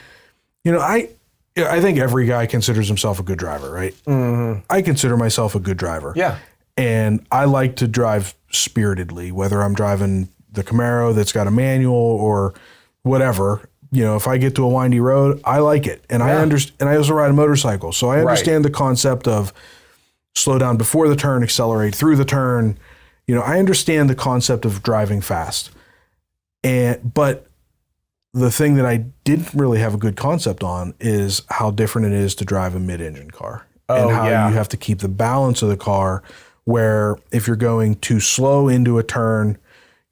I think every guy considers himself a good driver, right? Mm-hmm. I consider myself a good driver. Yeah. And I like to drive spiritedly, whether I'm driving the Camaro that's got a manual or whatever. If I get to a windy road, I like it. And I understand. And I also ride a motorcycle. So I understand the concept of slow down before the turn, accelerate through the turn. I understand the concept of driving fast. But the thing that I didn't really have a good concept on is how different it is to drive a mid-engine car. And how you have to keep the balance of the car, where if you're going too slow into a turn,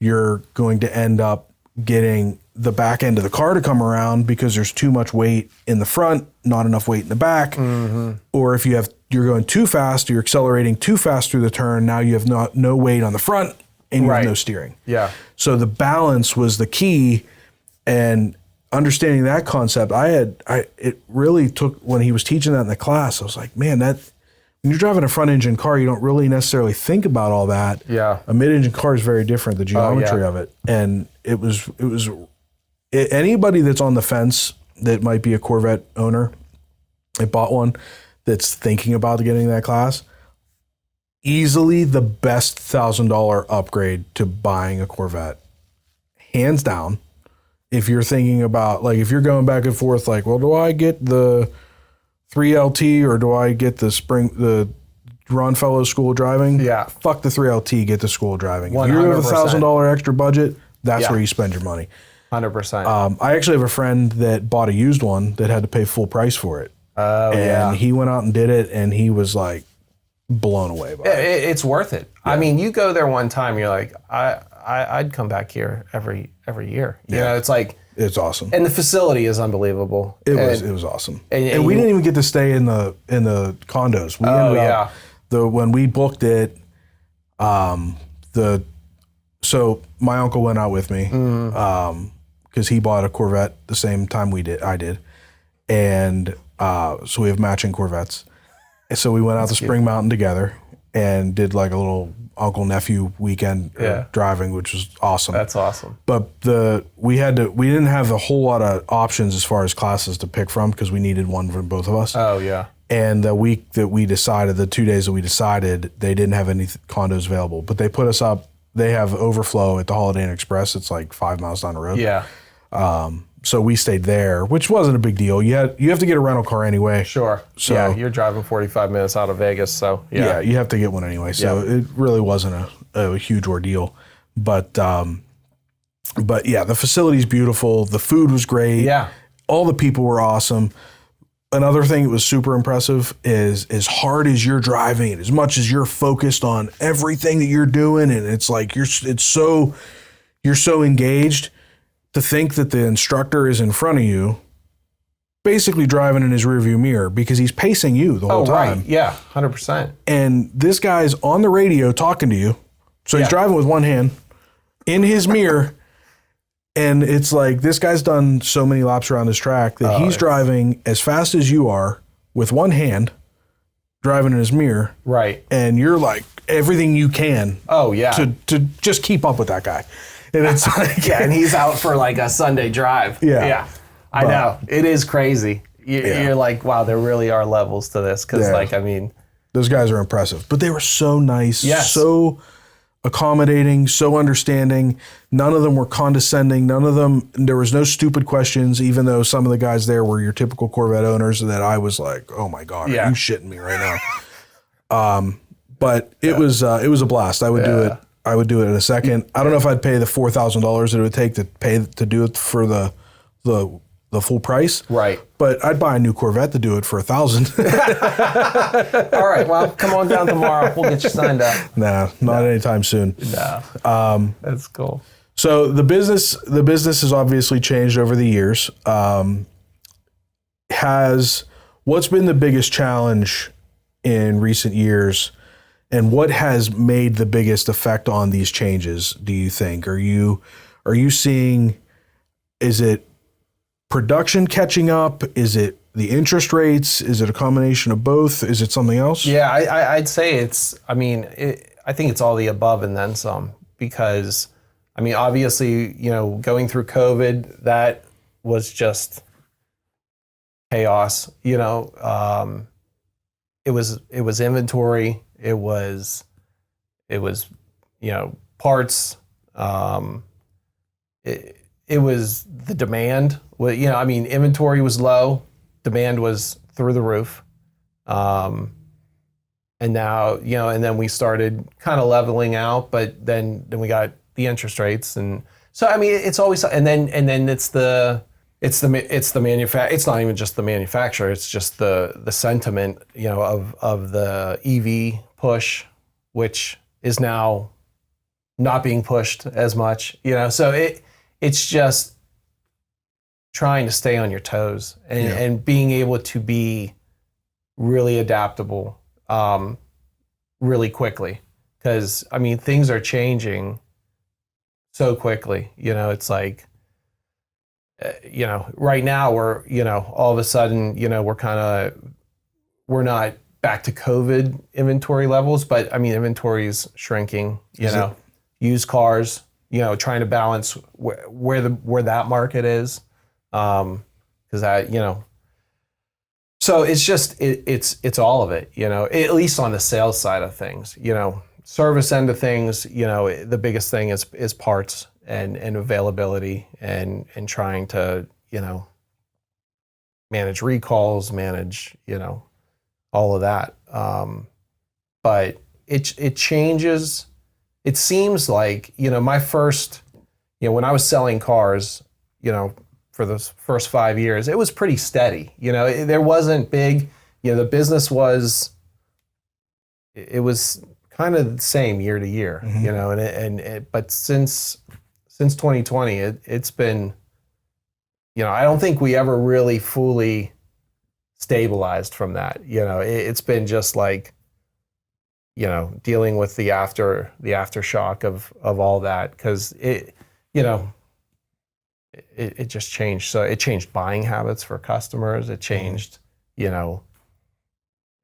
you're going to end up getting the back end of the car to come around because there's too much weight in the front, not enough weight in the back. Mm-hmm. Or if you're going too fast, you're accelerating too fast through the turn, now you have no weight on the front and you have no steering. Yeah. So the balance was the key. And understanding that concept, it really took, when he was teaching that in the class, I was like, man, when you're driving a front engine car, you don't really necessarily think about all that. Yeah. A mid engine car is very different, the geometry of it. And it was anybody that's on the fence that might be a Corvette owner that bought one that's thinking about getting that class, easily the best $1,000 upgrade to buying a Corvette, hands down. If you're thinking about, like, if you're going back and forth, like, well, do I get the 3LT or do I get the Ron Fellows School of Driving? Yeah. Fuck the 3LT, get the School of Driving. 100%. If you have $1,000 extra budget, that's where you spend your money. 100%. I actually have a friend that bought a used one that had to pay full price for it. Oh, and he went out and did it, and he was like blown away by it. It's worth it. Yeah. I mean, you go there one time, you're like, I'd come back here every year. It's like, it's awesome. And the facility is unbelievable. It was awesome. And we didn't even get to stay in the condos. We ended up, when we booked it, so my uncle went out with me because he bought a Corvette the same time I did. And so we have matching Corvettes. And so we went out to Spring Mountain together and did like a little uncle-nephew weekend driving, which was awesome. That's awesome. But we didn't have a whole lot of options as far as classes to pick from because we needed one for both of us. Oh, yeah. And the week that we decided, the 2 days that we decided, they didn't have any condos available. But they put us up, they have overflow at the Holiday Inn Express. It's like 5 miles down the road. Yeah. So we stayed there, which wasn't a big deal. You have to get a rental car anyway. Sure. So, you're driving 45 minutes out of Vegas, so yeah, you have to get one anyway. So it really wasn't a huge ordeal. But yeah, the facility's beautiful. The food was great. Yeah. All the people were awesome. Another thing that was super impressive is as hard as you're driving and as much as you're focused on everything that you're doing, and it's like you're so engaged, to think that the instructor is in front of you, basically driving in his rearview mirror because he's pacing you the whole time. Right. Yeah, 100%. And this guy's on the radio talking to you. So he's driving with one hand in his mirror. And it's like, this guy's done so many laps around this track that he's driving as fast as you are with one hand, driving in his mirror, Right. and you're like everything you can Oh, yeah. to just keep up with that guy. And it's like, Yeah, and he's out for like a Sunday drive. Yeah. Yeah. I know. It is crazy. You're like, wow, there really are levels to this. Because, Yeah. like, I mean, those guys are impressive. But they were so nice, Yes. so accommodating, so understanding. None of them were condescending. None of them, there was no stupid questions, even though some of the guys there were your typical Corvette owners that I was like, oh my God, Yeah. are you shitting me right now? But it was a blast. I would do it. I would do it in a second. I don't know if I'd pay the $4,000 that it would take to do it for the full price. Right. But I'd buy a new Corvette to do it for $1,000. all right, well, come on down tomorrow. We'll get you signed up. Nah, not anytime soon. No. That's cool. So the business has obviously changed over the years. What's been the biggest challenge in recent years, and what has made the biggest effect on these changes, do you think? Are you seeing, is it production catching up? Is it the interest rates? Is it a combination of both? Is it something else? Yeah, I'd say I think it's all the above and then some, because, I mean, obviously, going through COVID, that was just chaos. It was inventory. It was parts. It was the demand. Inventory was low, demand was through the roof. And now, and then we started kind of leveling out, but then we got the interest rates. And so, it's always, and then it's the manufacturer. It's not even just the manufacturer. It's just the sentiment, of the EV push, which is now not being pushed as much, so it's just trying to stay on your toes and being able to be really adaptable, really quickly. Because, things are changing so quickly. It's like, right now we're, all of a sudden, we're not back to COVID inventory levels, but inventory is shrinking, used cars, trying to balance where that market is. Cause that, so it's just, it's all of it, at least on the sales side of things, service end of things, the biggest thing is parts and availability and trying to, manage recalls, manage, all of that. But it changes. It seems like, my first, when I was selling cars, for the first 5 years, it was pretty steady. There wasn't big, the business was, it was kind of the same year to year, but since 2020, it's been, I don't think we ever really fully stabilized from that. It's been just like, dealing with the aftershock of all that, because it just changed. So it changed buying habits for customers. It changed,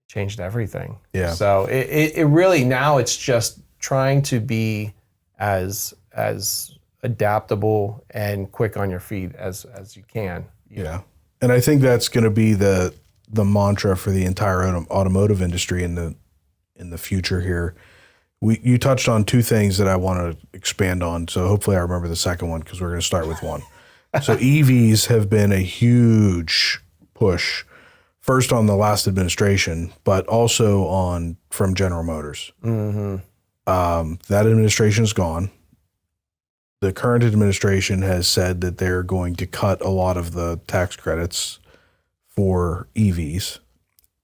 changed everything. Yeah. So it really, now it's just trying to be as adaptable and quick on your feet as you can. Yeah. And I think that's going to be the mantra for the entire automotive industry in the future here. You touched on two things that I want to expand on, so hopefully I remember the second one, because we're going to start with one. So EVs have been a huge push, first on the last administration, but also from General Motors. Mm-hmm. That administration is gone. The current administration has said that they're going to cut a lot of the tax credits for EVs.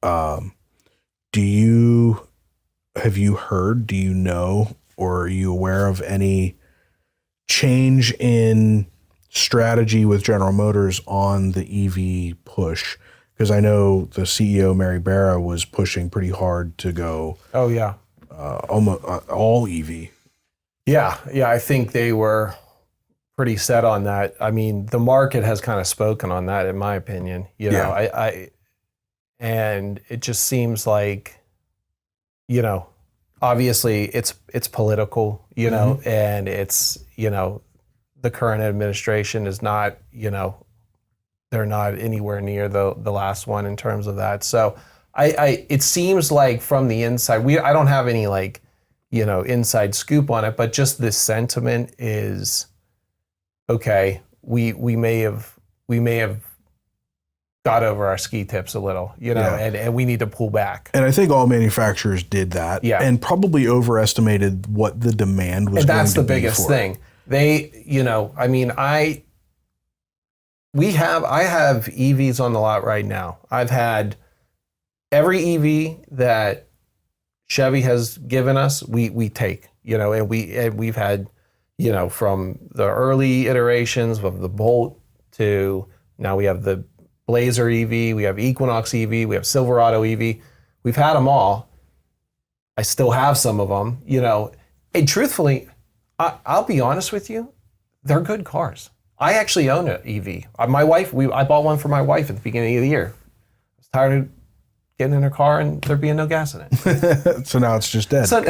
Have you heard, do you know, or are you aware of any change in strategy with General Motors on the EV push? Because I know the CEO, Mary Barra, was pushing pretty hard to go Oh, yeah. almost all EV. Yeah. I think they were pretty set on that. The market has kind of spoken on that, in my opinion. And it just seems like, you know, obviously it's political, you know, and it's, you know, the current administration is not, you know, they're not anywhere near the last one in terms of that. So it seems like from the inside, I don't have any like, you know, inside scoop on it, but just this sentiment is, okay, we may have got over our ski tips a little, you know, and we need to pull back. And I think all manufacturers did that, and probably overestimated what the demand was. And that's going the to be biggest for it. thing. They, you know, I mean, I have EVs on the lot right now. I've had every EV that Chevy has given us, we take, you know, and we've had, you know, from the early iterations of the Bolt to now we have the Blazer EV, we have Equinox EV, we have Silverado EV. We've had them all. I still have some of them, you know, and truthfully, I'll be honest with you, they're good cars. I actually own an EV. My wife, I bought one for my wife at the beginning of the year. I was tired of getting in her car and there being no gas in it. So now it's just dead. So,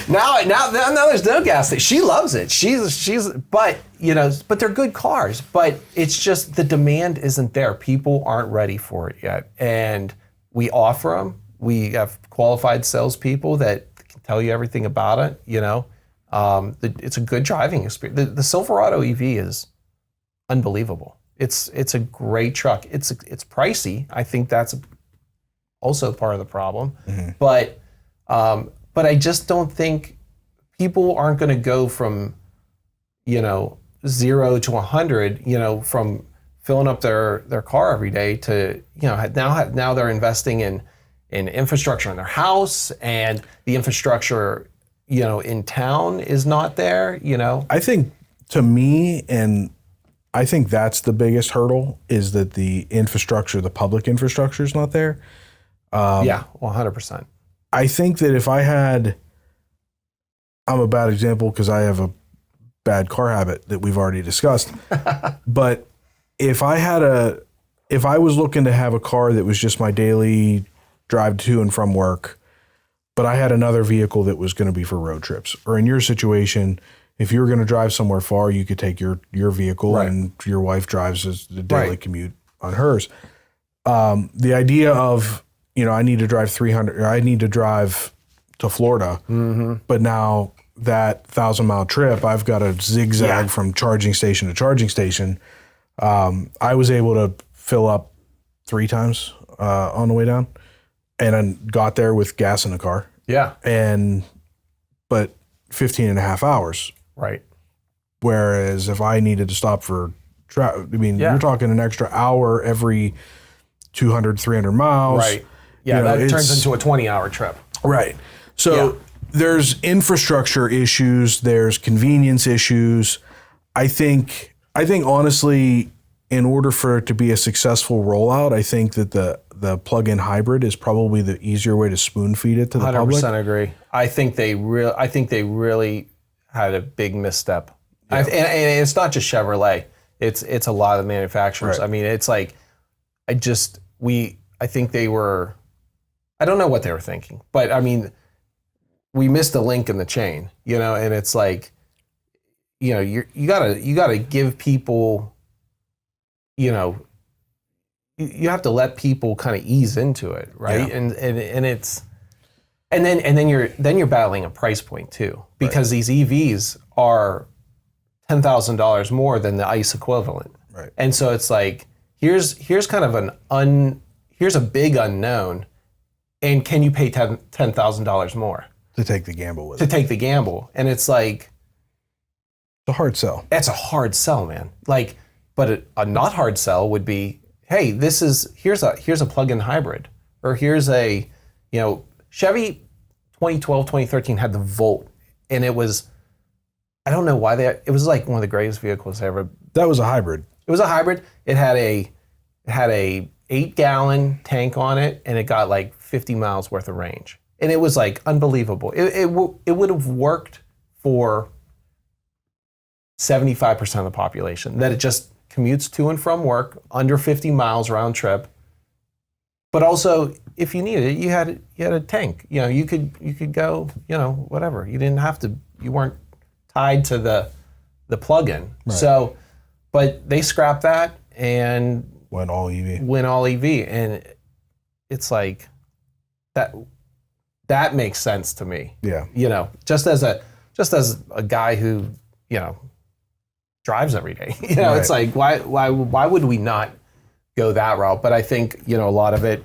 now there's no gas. She loves it. She's, but you know, but they're good cars. But it's just the demand isn't there. People aren't ready for it yet, and we offer them. We have qualified salespeople that can tell you everything about it. You know, it's a good driving experience. The Silverado EV is unbelievable. It's a great truck. It's pricey. I think that's also part of the problem. But I just don't think people aren't going to go from, you know, 0 to 100, you know, from filling up their car every day to, you know, now they're investing in infrastructure in their house, and the infrastructure, you know, in town is not there, you know. I think, to me, and I think that's the biggest hurdle, is that the infrastructure, the public infrastructure, is not there. Yeah, 100%. I think that if I'm a bad example because I have a bad car habit that we've already discussed. But if I was looking to have a car that was just my daily drive to and from work, but I had another vehicle that was going to be for road trips, or in your situation, if you were going to drive somewhere far, you could take your vehicle, right, and your wife drives the daily, right, commute on hers. The idea of, I need to drive 300, or I need to drive to Florida, mm-hmm, but now that 1,000-mile trip, I've got to zigzag from charging station to charging station. I was able to fill up 3 times on the way down, and then got there with gas in the car. Yeah. But 15 and a half hours. Right. Whereas if I needed to stop for, you're talking an extra hour every 200, 300 miles. Right. Yeah, that turns into a 20-hour trip. Right. So there's infrastructure issues, there's convenience issues. I think honestly, in order for it to be a successful rollout, I think that the plug-in hybrid is probably the easier way to spoon feed it to the 100% public. 100% agree. I think they really had a big misstep. Yeah. And it's not just Chevrolet. It's a lot of manufacturers. Right. I mean, it's like, I think they were, I don't know what they were thinking, but I mean, we missed a link in the chain, and it's like, you gotta give people, you have to let people kind of ease into it, right? Yeah. And then you're battling a price point too, because these EVs are $10,000 more than the ICE equivalent. Right. And so it's like, here's kind of here's a big unknown, and can you pay $10,000 more to take the gamble with it? To take the gamble, and it's like, it's a hard sell. That's a hard sell, man. Like, but a not hard sell would be, hey, here's a plug-in hybrid, or here's a, Chevy 2012, 2013 had the Volt, and it was, I don't know why it was like one of the greatest vehicles ever. That was a hybrid. It was a hybrid. It had a 8-gallon tank on it, and it got like 50 miles worth of range. And it was like unbelievable. It would have worked for 75% of the population, that it just commutes to and from work under 50 miles round trip. But also, if you needed it, you had a tank. You know, you could go, you know, whatever. You didn't have to. You weren't tied to the plug-in. Right. So, but they scrapped that and Went all EV. And it's like that makes sense to me. Yeah. You know, just as a guy who, you know, drives every day. You know, Right. It's like why would we not go that route? But I think, you know, a lot of it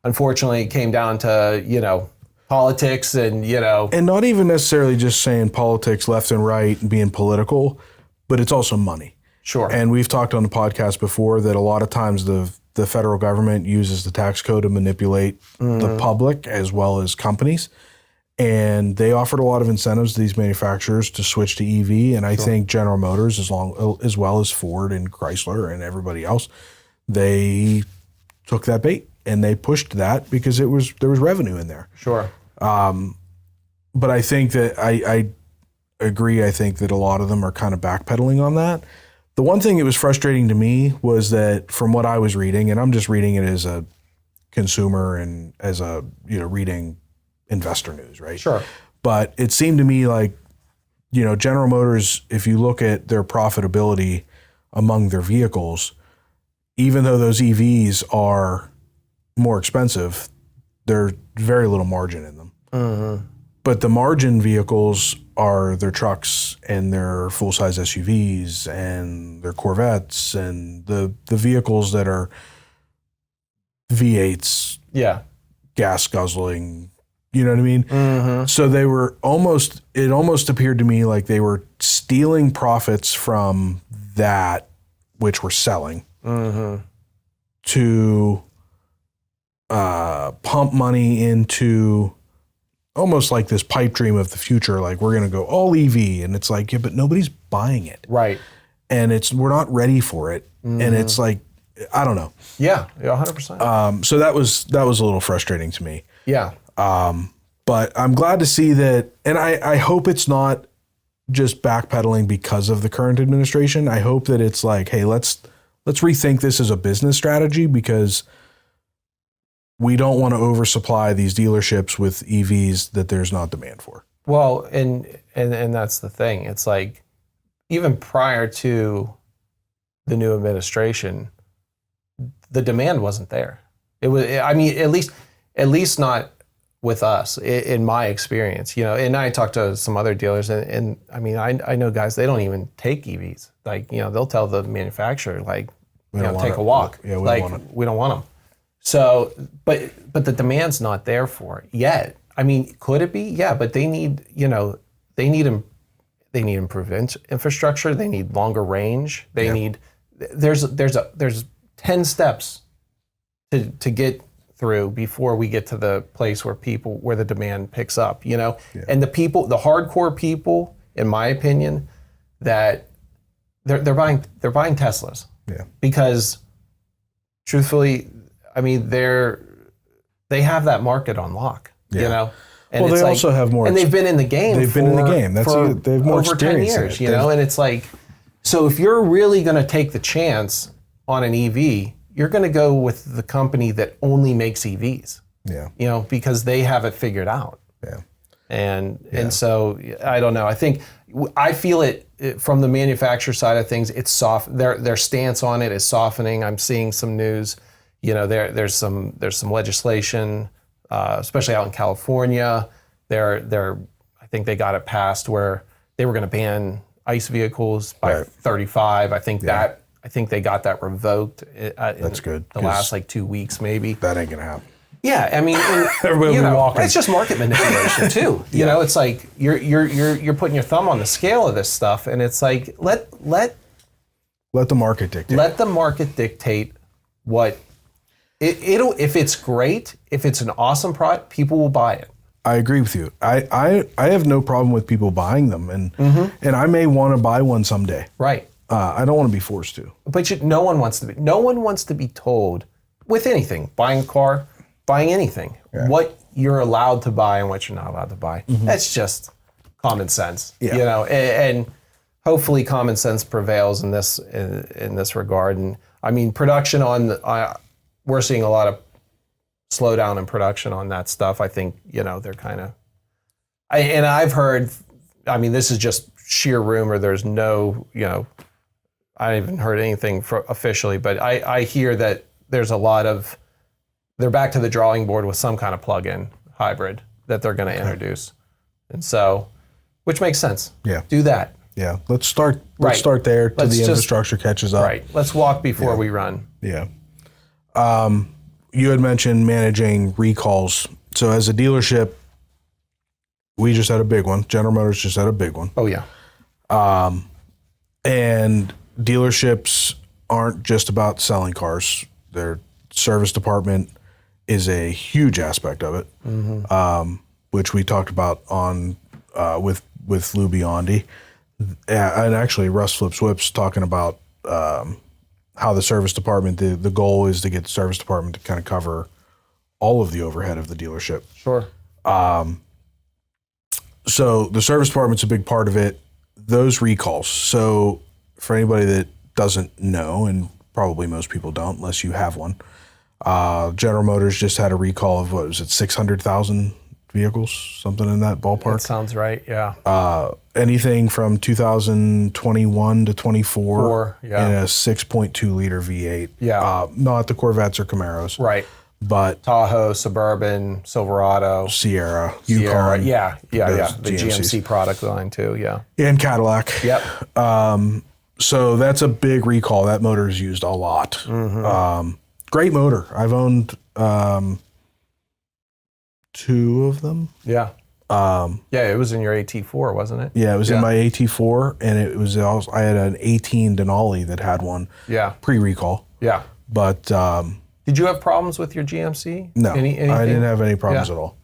unfortunately came down to, you know, politics and, you know, And not even necessarily just saying politics left and right and being political, but it's also money. sure. And we've talked on the podcast before that a lot of times the federal government uses the tax code to manipulate the public as well as companies. And they offered a lot of incentives to these manufacturers to switch to EV. And I think General Motors, as well as Ford and Chrysler and everybody else, they took that bait and they pushed that because there was revenue in there. Sure. But I think that I agree. I think that a lot of them are kind of backpedaling on that. The one thing that was frustrating to me was that from what I was reading, and I'm just reading it as a consumer and as a, you know, reading investor news, right? Sure. But it seemed to me like, you know, General Motors, if you look at their profitability among their vehicles, even though those EVs are more expensive, there's very little margin in them. Mm-hmm. But the margin vehicles are their trucks and their full-size SUVs and their Corvettes and the vehicles that are V8s, Yeah. gas guzzling, you know what I mean? Mm-hmm. So they were it almost appeared to me like they were stealing profits from that which were selling to pump money into almost like this pipe dream of the future. Like, we're going to go all EV. And it's like, yeah, but nobody's buying it. Right. And we're not ready for it. And it's like, I don't know. Yeah. 100%. So that was a little frustrating to me. Yeah. But I'm glad to see that. And I hope it's not just backpedaling because of the current administration. I hope that it's like, hey, let's rethink this as a business strategy, because we don't want to oversupply these dealerships with EVs that there's not demand for. Well, and that's the thing. It's like, even prior to the new administration, the demand wasn't there. It was, I mean, at least not with us, in my experience, you know. And I talked to some other dealers, and I mean, I know guys, they don't even take EVs. Like, you know, they'll tell the manufacturer, like, you know, take a walk. Yeah, we like, don't want it. we don't want them. So, but the demand's not there for it yet. I mean, could it be? Yeah, but they need, you know, they need improved infrastructure. They need longer range. They need, there's 10 steps to get through before we get to the place where the demand picks up, you know. And the hardcore people, in my opinion, that they're buying Teslas. Yeah. Because truthfully, I mean, they have that market on lock, you know. And well, it's they like, also have more. and they've been in the game. They've been in the game. That's for they have more over 10 experience in years, it. you know. And it's like, so if you're really going to take the chance on an EV, you're going to go with the company that only makes EVs. Yeah. You know, because they have it figured out. Yeah. And so I don't know. I feel it from the manufacturer side of things. It's soft. Their stance on it is softening. I'm seeing some news. You know, there's some legislation, especially out in California. I think they got it passed where they were going to ban ICE vehicles by 35. I think they got that revoked. That's good. The last like 2 weeks, maybe. That ain't gonna happen. Yeah, I mean, Everybody will be walking. it's just market manipulation too. You know, it's like you're putting your thumb on the scale of this stuff, and it's like let the market dictate. Let the market dictate what it'll. If it's great, if it's an awesome product, people will buy it. I agree with you. I have no problem with people buying them, and I may want to buy one someday. Right. I don't want to be forced to. But no one wants to be told with anything, buying a car, buying anything, what you're allowed to buy and what you're not allowed to buy. That's just common sense. Yeah. You know, and hopefully common sense prevails in this regard. And I mean, production we're seeing a lot of slowdown in production on that stuff. I think, they're kind of, and I've heard, this is just sheer rumor. There's no, I haven't heard anything officially, but I hear that there's a lot of, they're back to the drawing board with some kind of plug-in hybrid that they're going to introduce. And so, which makes sense. Yeah. Do that. Yeah. Let's start there till the infrastructure catches up. Right. Let's walk before we run. Yeah. You had mentioned managing recalls. So as a dealership, we just had a big one. General Motors just had a big one. Oh, yeah. And dealerships aren't just about selling cars. Their service department is a huge aspect of it, which we talked about on with Lou Biondi. And actually, Russ Flips Whips talking about how the service department, the goal is to get the service department to kind of cover all of the overhead of the dealership. Sure. So the service department's a big part of it. Those recalls. So for anybody that doesn't know, and probably most people don't unless you have one, General Motors just had a recall of, 600,000 vehicles, something in that ballpark? That sounds right, yeah. Anything from 2021 to 24 in a 6.2 liter V8. Yeah. Not the Corvettes or Camaros. Right. But Tahoe, Suburban, Silverado, Sierra, Yukon. Yeah. The GMCs. GMC product line too, yeah. And Cadillac. Yep. So that's a big recall. That motor is used a lot. Great motor. I've owned 2 of them. Yeah. It was in your AT4, wasn't it? Yeah, it was in my AT4, and it was also, I had an 18 Denali that had one. Yeah. Pre-recall. Yeah. But did you have problems with your GMC? No, anything? I didn't have any problems at all.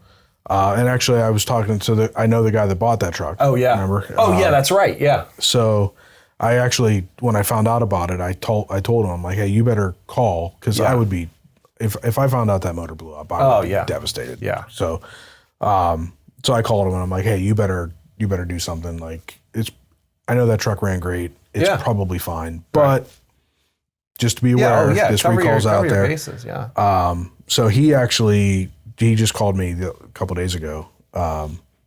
And actually, I was talking to I know the guy that bought that truck. Oh yeah. Remember? Oh yeah, that's right. Yeah. So I actually, when I found out about it, I told him, I'm like, hey, you better call, because I would be, if I found out that motor blew up, I would be devastated. Yeah. So, so I called him and I'm like, hey, you better do something. Like, I know that truck ran great. It's probably fine, but just to be aware, this recall's out there. Bases, So he just called me a couple days ago.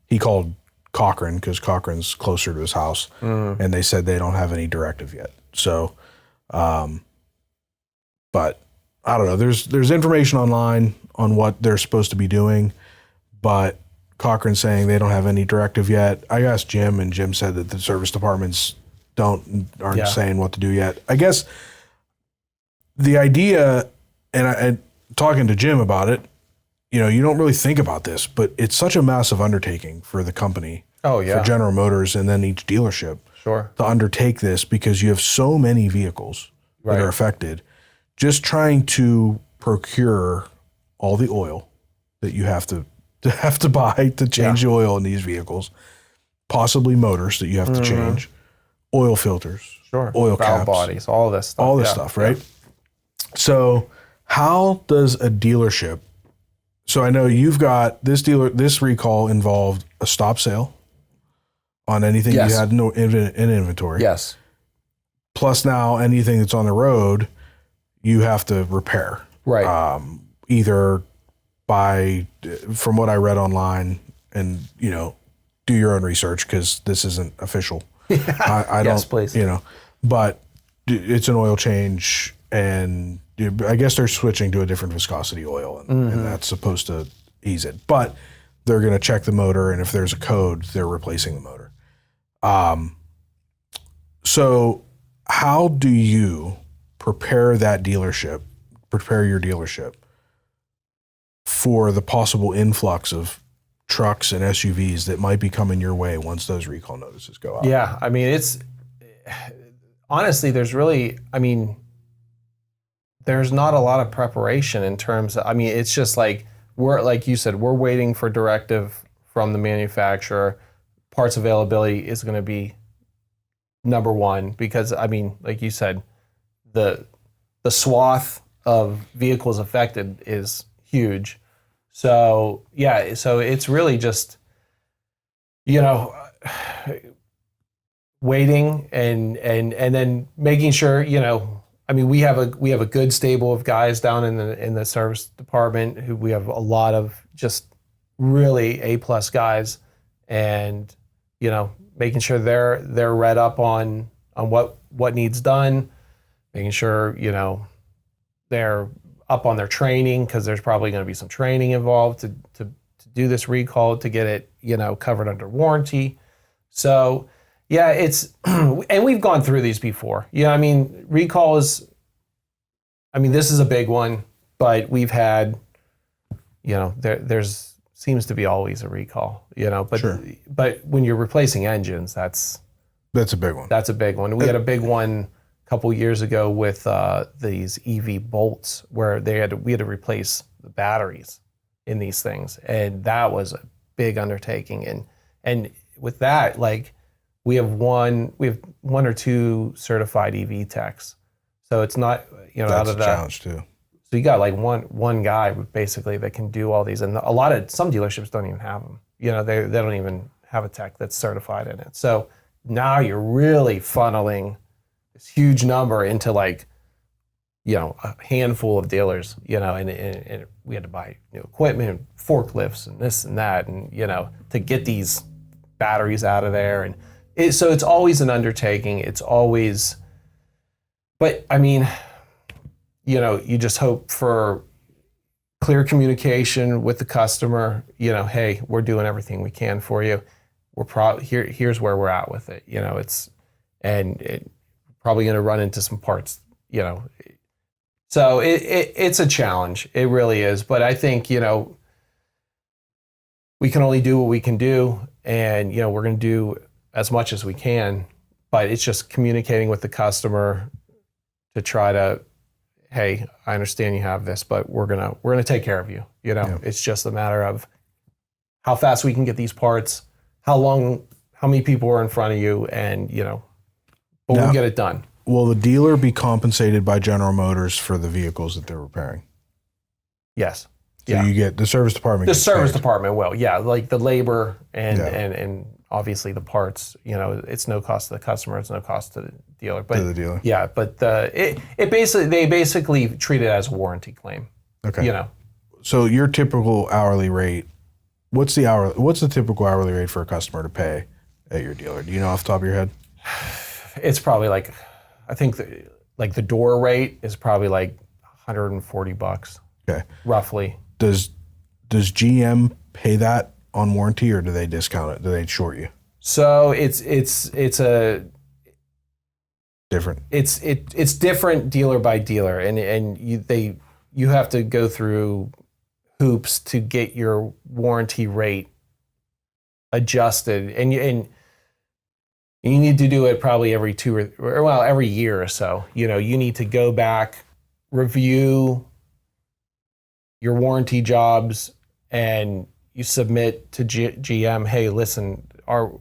He called Cochran, because Cochran's closer to his house, and they said they don't have any directive yet. So, but I don't know. There's information online on what they're supposed to be doing, but Cochran's saying they don't have any directive yet. I asked Jim, and Jim said that the service departments aren't saying what to do yet. I guess the idea, and talking to Jim about it, you don't really think about this, but it's such a massive undertaking for the company, for General Motors, and then each dealership to undertake this, because you have so many vehicles that are affected. Just trying to procure all the oil that you have to buy to change the oil in these vehicles, possibly motors that you have to change, oil filters, oil caps, bodies, all this stuff. Right? So how does a dealership, so I know you've got this recall involved a stop sale on anything you had in inventory. Yes. Plus now anything that's on the road, you have to repair. Right. Either from what I read online, and, do your own research, because this isn't official. I don't, yes, please. But it's an oil change, and I guess they're switching to a different viscosity oil, and that's supposed to ease it. But they're going to check the motor, and if there's a code, they're replacing the motor. So how do you prepare your dealership for the possible influx of trucks and SUVs that might be coming your way once those recall notices go out? Yeah, it's honestly, there's not a lot of preparation in terms of, it's just like like you said, we're waiting for directive from the manufacturer. Parts availability is going to be number one, because like you said, the swath of vehicles affected is huge. So so it's really just waiting and then making sure I mean, we have a good stable of guys down in the service department who we have a lot of just really A+ guys, and making sure they're read up on what needs done, making sure they're up on their training, because there's probably going to be some training involved to do this recall, to get it covered under warranty. So yeah, it's and we've gone through these before. I mean, recalls. I mean, this is a big one, but we've had there's seems to be always a recall. But Sure. But when you're replacing engines, that's That's a big one. a big one. We had a big one a couple years ago with these EV bolts, where we had to replace the batteries in these things, and that was a big undertaking. And with that, like, we have one or two certified EV techs, so it's not That's out of a that. challenge too. So you got like one guy basically that can do all these, and some dealerships don't even have them. They don't even have a tech that's certified in it. So now you're really funneling this huge number into like a handful of dealers. And we had to buy new equipment, forklifts, and this and that, and to get these batteries out of there. And so it's always an undertaking. It's always, but I mean, you just hope for clear communication with the customer. Hey, we're doing everything we can for you. We're probably here's where we're at with it. It's probably going to run into some parts. So it's a challenge. It really is. But I think we can only do what we can do, and we're going to do as much as we can. But it's just communicating with the customer to try to, hey, I understand you have this, but we're gonna take care of you. Yeah. It's just a matter of how fast we can get these parts, how many people are in front of you, and but Now, we'll get it done. Will the dealer be compensated by General Motors for the vehicles that they're repairing? Yes. So Yeah. you get the service department. The gets service paid. department will, yeah, like the labor and Yeah. and obviously the parts. It's no cost to the customer. It's no cost to the dealer. But To the dealer. yeah, but they basically treat it as a warranty claim. Okay. So your typical hourly rate, what's the typical hourly rate for a customer to pay at your dealer? Do you know off the top of your head? It's probably like, I think the door rate is probably like $140, Okay. roughly. Does GM pay that on warranty, or do they discount it? Do they short you? So it's Different. different dealer by dealer, and you have to go through hoops to get your warranty rate adjusted, and you need to do it probably every every year or so. You need to go back, review your warranty jobs, and you submit to GM, hey, listen, our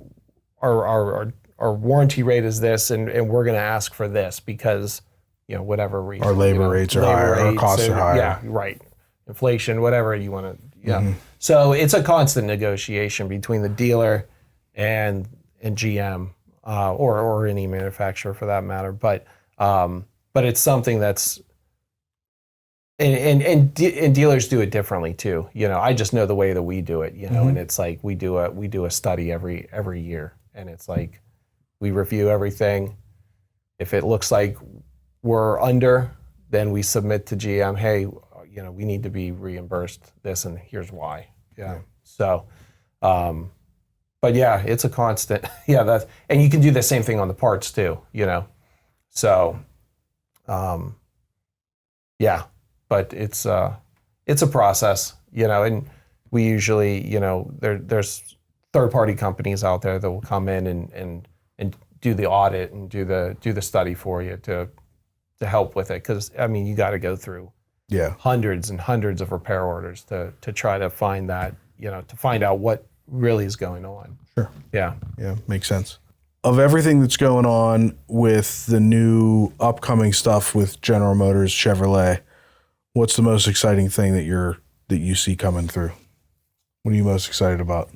warranty rate is this, and we're going to ask for this because, whatever reason. Our labor rates are higher, our costs are higher. Yeah, right. Inflation, whatever you want to, yeah. Mm-hmm. So it's a constant negotiation between the dealer and GM, or any manufacturer for that matter. But it's something that's, and dealers do it differently too. I just know the way that we do it, and it's like we do a study every year, and it's like we review everything. If it looks like we're under, then we submit to GM, hey, we need to be reimbursed this, and here's why. Yeah. So, but yeah, it's a constant. Yeah, and you can do the same thing on the parts too. So, yeah. But it's a process, and we usually, there's third-party companies out there that will come in and do the audit and do the study for you to help with it, because you got to go through hundreds and hundreds of repair orders to try to find that, to find out what really is going on. Sure. Yeah. Yeah, makes sense. Of everything that's going on with the new upcoming stuff with General Motors, Chevrolet, what's the most exciting thing that you see coming through? What are you most excited about?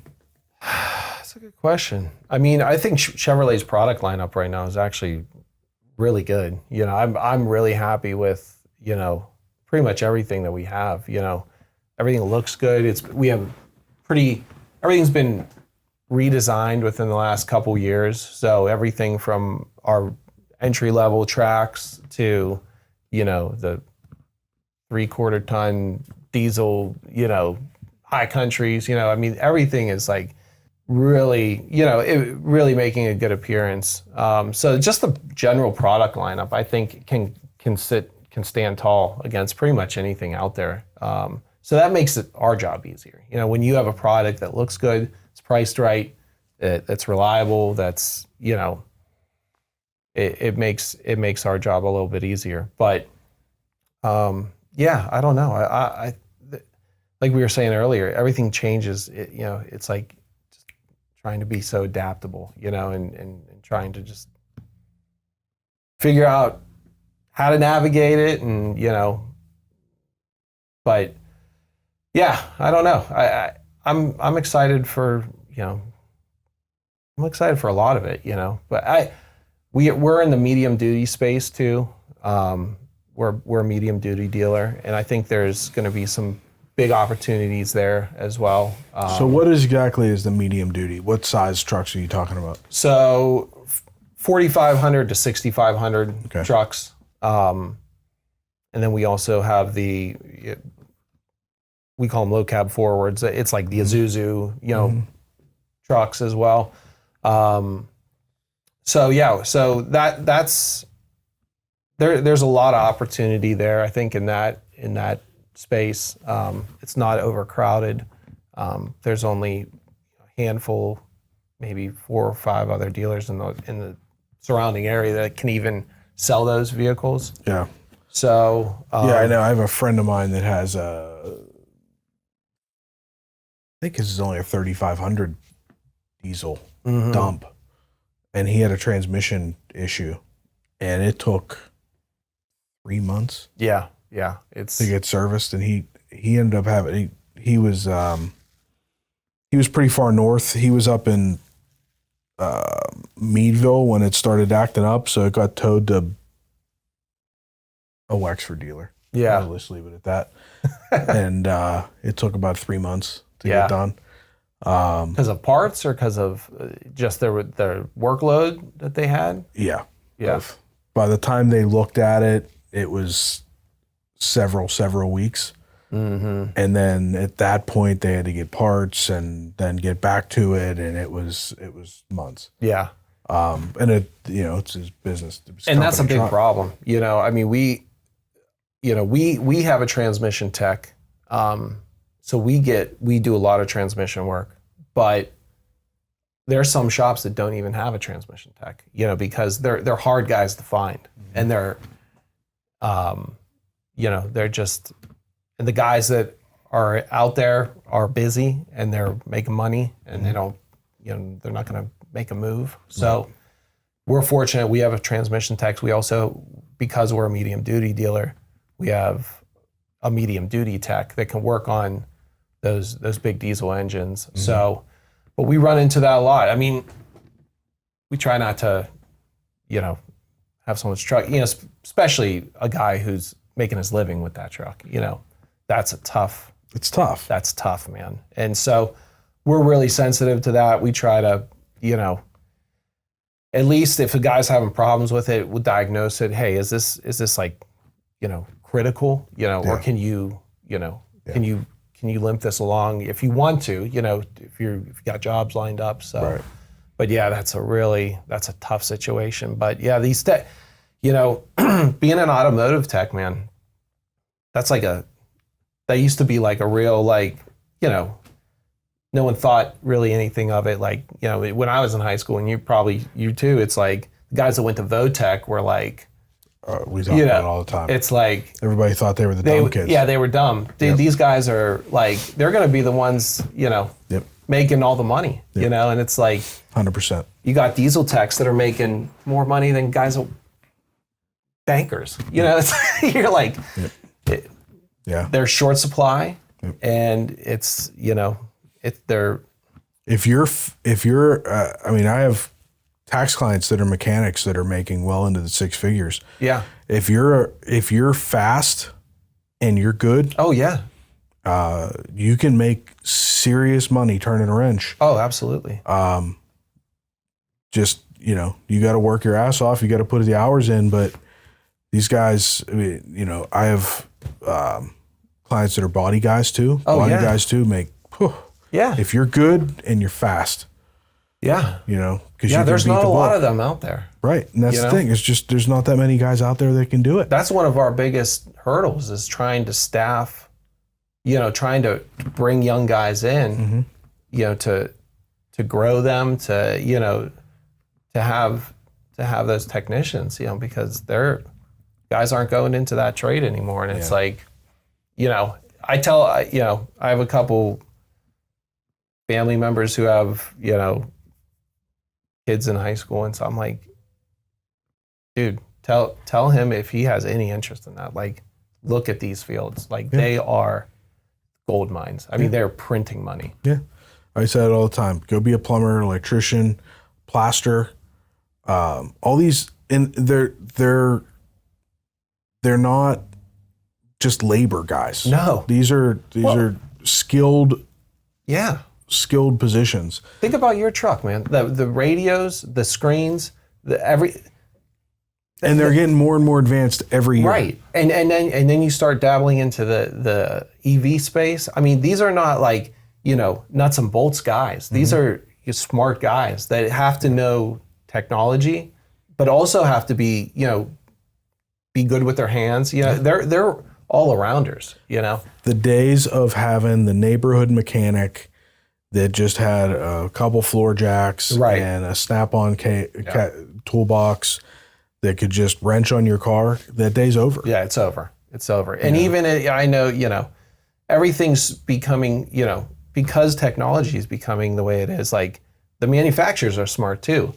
That's a good question. I think Chevrolet's product lineup right now is actually really good. You know, I'm really happy with, you know, pretty much everything that we have. You know, everything looks good. Everything's been redesigned within the last couple years. So everything from our entry level tracks to, you know, the 3/4 ton diesel, you know, high countries, you know, I mean, everything is like really, you know, really making a good appearance. So just the general product lineup, I think can stand tall against pretty much anything out there. So that makes our job easier. You know, when you have a product that looks good, it's priced right, that's reliable, that's, you know, it makes our job a little bit easier. But yeah, I don't know. I like we were saying earlier, everything changes. You know, it's like just trying to be so adaptable, you know, and trying to just figure out how to navigate it, and you know. But yeah, I don't know. I'm excited for, you know, I'm excited for a lot of it, you know. But we're in the medium duty space too. We're a medium duty dealer, and I think there's going to be some big opportunities there as well. So what exactly is the medium duty? What size trucks are you talking about? So 4,500 to 6,500 trucks. And then we also have we call them low cab forwards. It's like the Isuzu, you know, trucks as well. So yeah, so that's there's a lot of opportunity there, I think, in that space. It's not overcrowded. There's only a handful, maybe 4 or 5 other dealers in the surrounding area that can even sell those vehicles. Yeah. So yeah, I know. I have a friend of mine that has I think this is only a 3,500 diesel dump, and he had a transmission issue, and it took 3 months. Yeah, to get serviced, and he ended up having he was pretty far north. He was up in Meadville when it started acting up, so it got towed to a Wexford dealer. Yeah, I'll just leave it at that. And it took about 3 months to get done. Because of parts, or because of just their workload that they had? Yeah. Yeah. By the time they looked at it, it was several weeks. And then at that point they had to get parts and then get back to it, and it was months. Yeah. And it, you know, it's his business. And that's a big problem. You know, I mean, we have a transmission tech. So we do a lot of transmission work, but there are some shops that don't even have a transmission tech, you know, because they're hard guys to find, and they're, you know, they're just, and the guys that are out there are busy and they're making money, and they don't, you know, they're not going to make a move. So we're fortunate we have a transmission tech. We also, because we're a medium duty dealer, we have a medium duty tech that can work on those big diesel engines. So, but we run into that a lot. I mean, we try not to, you know, have someone's truck, you know, especially a guy who's making his living with that truck, you know, it's tough. That's tough, man. And so we're really sensitive to that. We try to, you know, at least if a guy's having problems with it, we'll diagnose it. Hey, is this like, you know, critical, you know, or can you, you know, can you limp this along if you want to, you know, if you've got jobs lined up. So, but yeah, that's a tough situation. But yeah, you know, being an automotive tech, man, that used to be like a real, like, you know, no one thought really anything of it. Like, you know, when I was in high school, and you too, it's like the guys that went to Votech were like, we talk about it all the time. It's like everybody thought they were the dumb kids. Yeah, they were dumb. These guys are like, they're going to be the ones, you know, making all the money, you know, and it's like 100%. You got diesel techs that are making more money than guys that bankers. You know, you're like, they're short supply, and it's, you know, they're. If you're, I mean, I have tax clients that are mechanics that are making well into the six figures. Yeah. If you're fast and you're good, Oh yeah. you can make serious money turning a wrench. Oh, absolutely. Just, you got to work your ass off. You got to put the hours in. But these guys, I have clients that are body guys too. Oh, body yeah. guys too make, Yeah. if you're good and you're fast, Yeah. because Yeah, there's not a lot of them out there. Right. And that's the thing. It's just, there's not that many guys out there that can do it. That's one of our biggest hurdles is trying to staff, trying to bring young guys in, to grow them, to have those technicians, because guys aren't going into that trade anymore. And it's like, I have a couple family members who have, kids in high school. And so I'm like, dude, tell him if he has any interest in that. Like, look at these fields. Like, they are gold mines. I mean, they're printing money. Yeah. I say it all the time. Go be a plumber, electrician, plaster, all these, and they're not just labor guys. No. These are skilled positions. Think about your truck, man. The radios, the screens, and they're getting more and more advanced every year. Right. And then you start dabbling into the EV space. I mean, these are not like, nuts and bolts guys. These are smart guys that have to know technology, but also have to be, be good with their hands. They're all arounders, The days of having the neighborhood mechanic that just had a couple floor jacks and a snap-on toolbox that could just wrench on your car, that day's over. Yeah, it's over. It's over. And even, I know, everything's becoming, because technology is becoming the way it is, like the manufacturers are smart too.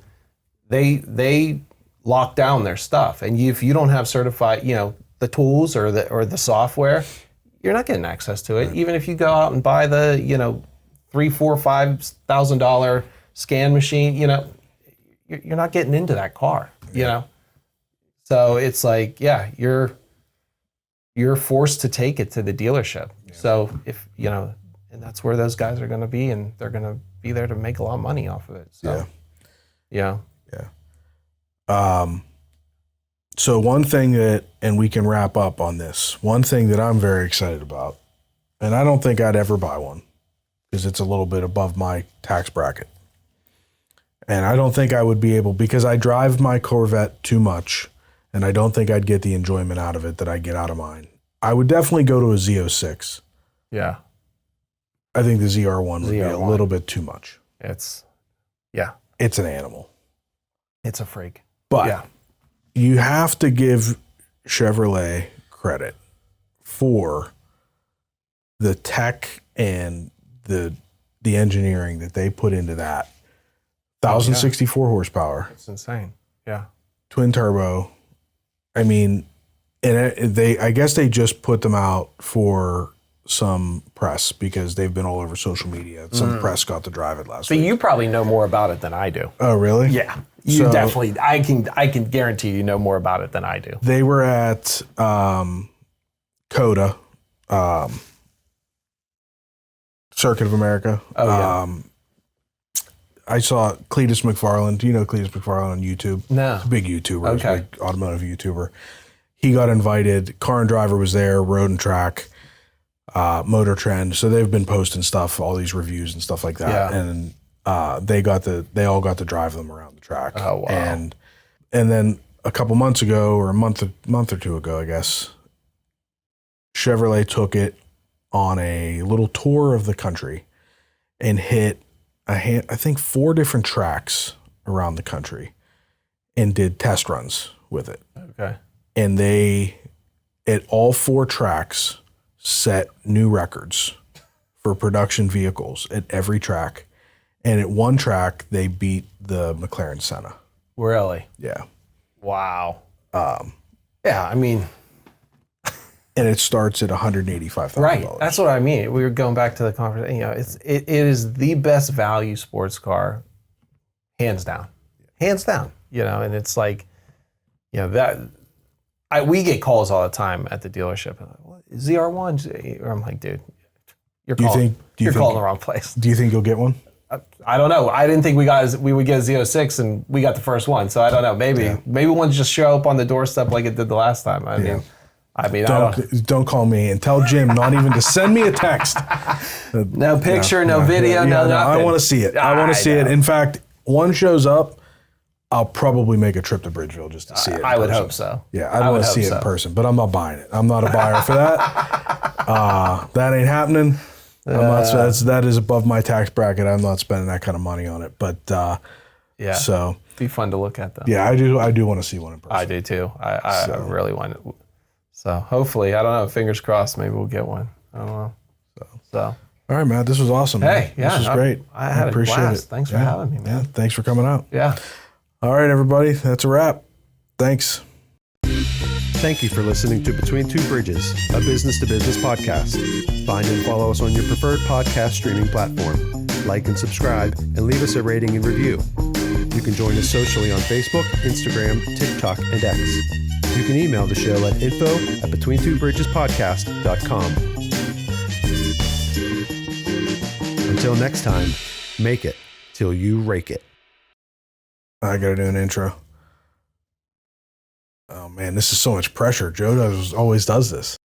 They lock down their stuff. And if you don't have certified, the tools or the software, you're not getting access to it. Right. Even if you go out and buy the, $3,000, $4,000, $5,000 scan machine, you're not getting into that car, So it's like, you're forced to take it to the dealership. Yeah. So if, and that's where those guys are going to be, and they're going to be there to make a lot of money off of it. So, yeah. So one thing and we can wrap up on this, one thing that I'm very excited about, and I don't think I'd ever buy one because it's a little bit above my tax bracket. And I don't think I would be able, because I drive my Corvette too much, and I don't think I'd get the enjoyment out of it that I get out of mine. I would definitely go to a Z06. Yeah. I think the ZR1 would be a little bit too much. It's an animal. It's a freak. But you have to give Chevrolet credit for the tech and the engineering that they put into that. 1,064 horsepower. It's insane. Yeah. Twin turbo. I mean, and I guess they just put them out for some press because they've been all over social media. Some press got to drive it last week. So you probably know more about it than I do. Oh, really? Yeah. You definitely, I can guarantee you know more about it than I do. They were at COTA, Circuit of America. Oh, yeah. I saw Cletus McFarland. Do you know Cletus McFarland on YouTube? No. He's a big YouTuber. Okay. He's a big automotive YouTuber. He got invited. Car and Driver was there, Road and Track, Motor Trend. So they've been posting stuff, all these reviews and stuff like that. Yeah. And they all got to drive them around the track. Oh, wow. And then a couple months ago, or a month or two ago, I guess, Chevrolet took it on a little tour of the country and hit I think 4 different tracks around the country and did test runs with it. Okay. And they, at all 4 tracks, set new records for production vehicles at every track. And at one track, they beat the McLaren Senna. Really? Yeah. Wow. Yeah, I mean. And it starts at $185,000. Right. That's what I mean. We were going back to the conference. It is the best value sports car, hands down. hands down. And it's like, that we get calls all the time at the dealership. Like, what, ZR1? Or I'm like, dude, you're calling the wrong place. Do you think you'll get one? I don't know. I didn't think we would get a Z06, and we got the first one. So I don't know. Maybe one just show up on the doorstep like it did the last time. I mean, don't call me and tell Jim not even to send me a text. No picture, no video, no nothing. I want to see it. I want to see it. In fact, one shows up, I'll probably make a trip to Bridgeville just to see it. I would hope so. Yeah, I want to see it in person, but I'm not buying it. I'm not a buyer for that. That ain't happening. That is above my tax bracket. I'm not spending that kind of money on it. But so be fun to look at though. Yeah, I do want to see one in person. I do too. I really want it. So hopefully, I don't know. Fingers crossed. Maybe we'll get one. I don't know. So. All right, Matt. This was awesome. Hey, man. This was great. I had a blast. Thanks for having me, man. Yeah, thanks for coming out. Yeah. All right, everybody. That's a wrap. Thanks. Thank you for listening to Between Two Bridges, a business-to-business podcast. Find and follow us on your preferred podcast streaming platform. Like and subscribe, and leave us a rating and review. You can join us socially on Facebook, Instagram, TikTok, and X. You can email the show at info@betweentwobridgespodcast.com. Until next time, make it till you rake it. I got to do an intro. Oh, man, this is so much pressure. Joe always does this.